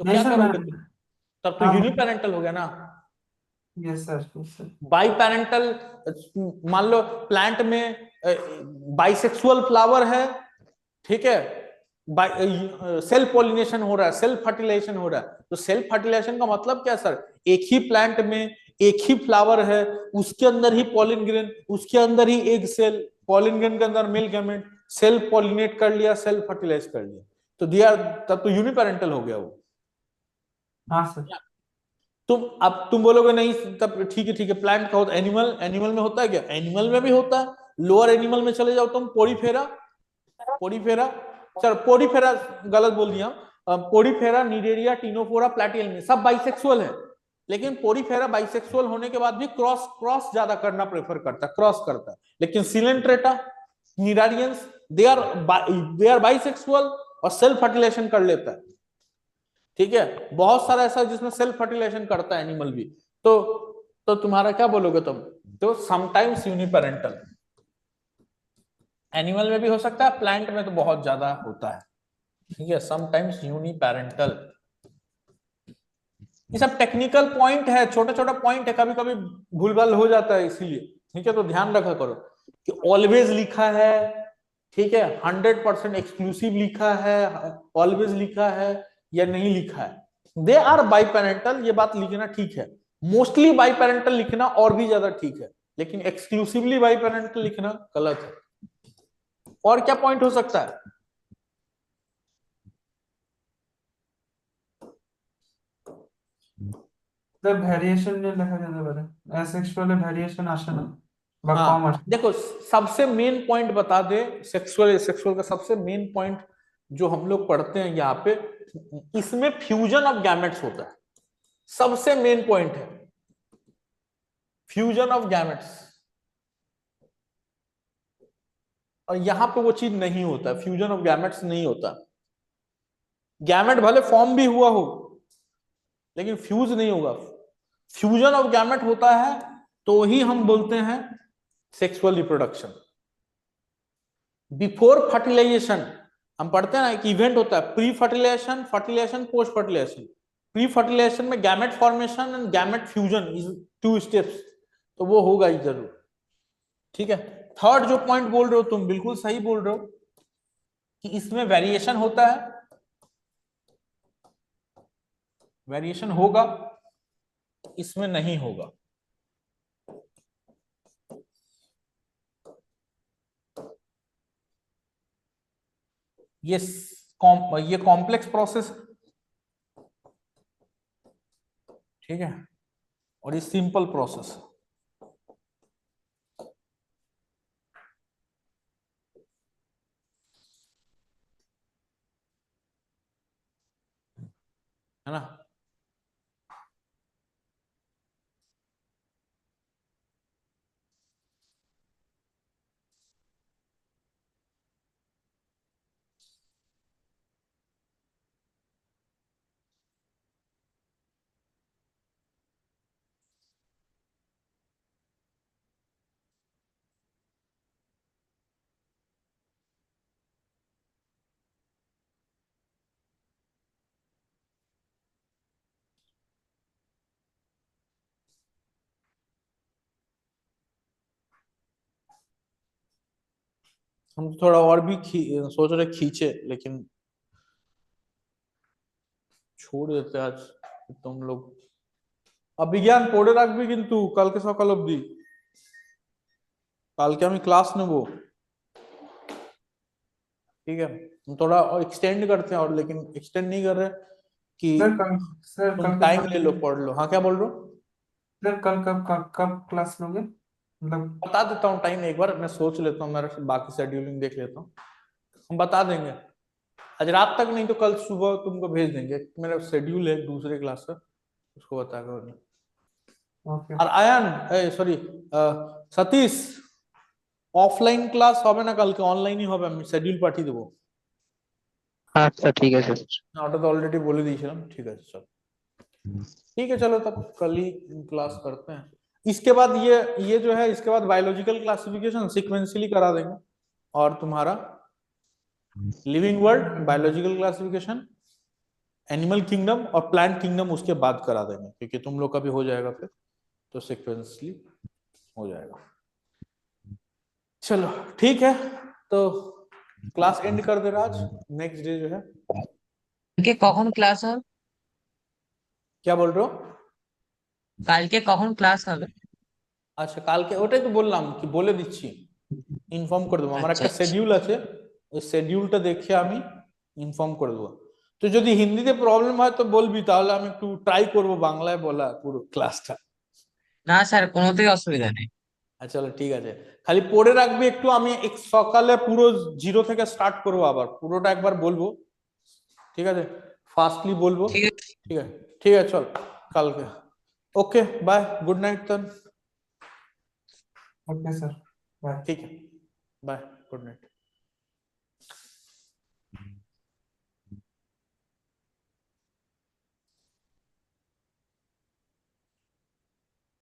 तो नहीं क्या सर करोगे मैं तुम? तब तो हाँ यूनिपेरेंटल हो गया ना। Yes sir. बाई पेरेंटल, मान लो प्लांट में बाइसेक्सुअल फ्लावर है, ठीक है, सेल्फ पॉलिनेशन हो रहा है, सेल्फ फर्टिलाइजेशन हो रहा है। तो सेल्फ फर्टिलाइजेशन का मतलब क्या सर? एक ही प्लांट में एक ही फ्लावर है, उसके अंदर ही पॉलिन ग्रेन, उसके अंदर ही एग सेल, पॉलिन ग्रेन के अंदर मेल गैमेट, सेल्फ पॉलिनेट कर लिया, सेल्फ फर्टिलाइज कर लिया, तो दिया, तब तो यूनिपेरेंटल हो गया वो। हाँ सर। अब तुम बोलोगे नहीं तब ठीक है प्लांट का होता, एनिमल में होता है क्या? एनिमल में भी होता है। लोअर एनिमल में चले जाओ तुम, पोरीफेरा, चल पोरीफेरा गलत बोल दिया, पोरीफेरा, निडेरिया, टीनोफोरा, प्लैटियलमी सब बाइसेक्सुअल है। लेकिन पोरीफेरा बाइसेक्सुअल होने के बाद भी क्रॉस ज्यादा करना प्रेफर करता है, क्रॉस करता है। लेकिन coelenterata, cnidarians, they are bisexual और सेल्फ फर्टिलाइजेशन कर लेता है, ठीक है। बहुत सारा ऐसा जिसमें सेल्फ फर्टिलाइजेशन करता है एनिमल भी। तो तुम्हारा क्या बोलोगे तुम? तो समटाइम्स यूनिपेरेंटल एनिमल में भी हो सकता है, प्लांट में तो बहुत ज्यादा होता है, ठीक है। Sometimes uniparental. ये सब टेक्निकल पॉइंट है, छोटा छोटा पॉइंट है, कभी कभी भूलभाल हो जाता है, इसीलिए ठीक है। तो ध्यान रखा करो कि ऑलवेज लिखा है, ठीक है, 100% एक्सक्लूसिव लिखा है, ऑलवेज लिखा है या नहीं लिखा है। दे आर बाई पेरेंटल, ये बात लिखना ठीक है। मोस्टली बाई पेरेंटल लिखना और भी ज्यादा ठीक है, लेकिन एक्सक्लूसिवली बाई पेरेंटल लिखना गलत है। और क्या पॉइंट हो सकता है? ভ্যারিয়েশন নিয়ে লেখা যেতে পারে, অ্যাসেক্সুয়ালে ভ্যারিয়েশন আসে না বা हाँ কম আসে। देखो सबसे मेन पॉइंट बता दे, सेक्सुअल का सबसे मेन पॉइंट जो हम लोग पढ़ते हैं यहाँ पे, इसमें फ्यूजन ऑफ गैमेट्स होता है। सबसे मेन पॉइंट है फ्यूजन ऑफ गैमेट्स, और यहां पे वो चीज नहीं होता, फ्यूजन ऑफ गैमेट्स नहीं होता। गैमेट भले फॉर्म भी हुआ हो लेकिन फ्यूज नहीं होगा। फ्यूजन ऑफ गैमेट होता है तो ही हम बोलते हैं सेक्सुअल रिप्रोडक्शन। बिफोर फर्टिलाइजेशन हम पढ़ते हैं ना, एक इवेंट होता है pre fertilization, fertilization, post fertilization. Pre fertilization में gamete formation and gamete fusion is 2 steps, तो वो होगा ही जरूर। ठीक है, थर्ड जो पॉइंट बोल रहे हो तुम बिल्कुल सही बोल रहे हो कि इसमें वेरिएशन होता है, वेरिएशन होगा, इसमें नहीं होगा। ये कॉम्प्लेक्स प्रोसेस, ठीक है, और ये सिंपल प्रोसेस। है ना। हम थोड़ा और भी सोच रहे खींचे, लेकिन छोड़ देते आज तुम लोग। अभिज्ञान पढ़े রাখবি কিন্তু কালকে সকাল অবধি, কালকে আমি ক্লাস নেব। ठीक है, हम थोड़ा और एक्सटेंड करते हैं, और लेकिन एक्सटेंड नहीं कर रहे कि सर तुम कल टाइम ले लो, पढ़ लो। हाँ, क्या बोल रहे हो? सर कल कब क्लास लोगे, मतलब? बता देता हूँ टाइम, एक बार मैं सोच लेता हूँ, मेरा बाकी शेड्यूलिंग देख लेता हूँ, हम बता देंगे। आज रात तक नहीं तो कल सुबह तुमको भेज देंगे, मेरा शेड्यूल है दूसरे क्लास का, उसको बता कर। ओके আর Ayan, sorry Satish, offline class হবে না কালকে, অনলাইনই হবে, আমি শিডিউল পাঠিয়ে দেবো। আচ্ছা ঠিক আছে স্যার। না, ওটা তো অলরেडी बोले দিয়েছিলাম। ठीक है चलो, ठीक है, चलो तब कल ही क्लास करते हैं। इसके बाद ये जो है, इसके बाद बायोलॉजिकल क्लासिफिकेशन सीक्वेंशियली करा देंगे, और तुम्हारा living world, biological classification, animal kingdom और प्लांट किंगडम उसके बाद करा देंगे, क्योंकि तुम लोग का भी हो जाएगा फिर, तो सीक्वेंसली हो जाएगा। चलो ठीक है, तो क्लास एंड कर दे रहा आज। नेक्स्ट डे जो है, কালকে কখন ক্লাস হবে? क्या बोल रहे हो? কালকে কখন ক্লাস হবে? আচ্ছা, কালকে ওটাই তো বললাম কি বলে দিচ্ছি, ইনফর্ম করে দেবো। আমার আচ্ছা একটা আচ্ছা শিডিউল আছে, ওই শিডিউলটা দেখে আমি ইনফর্ম করে দেবো। তো যদি হিন্দিতে প্রবলেম হয় তো বলবি, তাহলে আমি একটু ট্রাই করব বাংলায় বলা পুরো ক্লাসটা। না স্যার, কোনোতেই অসুবিধা নেই। আচ্ছা চলো ঠিক আছে, খালি পড়ে রাখবি একটু। আমি সকালে পুরো জিরো থেকে স্টার্ট করবো, আবার পুরোটা একবার বলবো, ঠিক আছে, ফাস্টলি বলবো। ঠিক আছে। ঠিক আছে, ঠিক আছে, চল কালকে। ओके बाय, गुड नाइट तन। Okay sir, bye. ठीक है, बाय, गुड नाइट।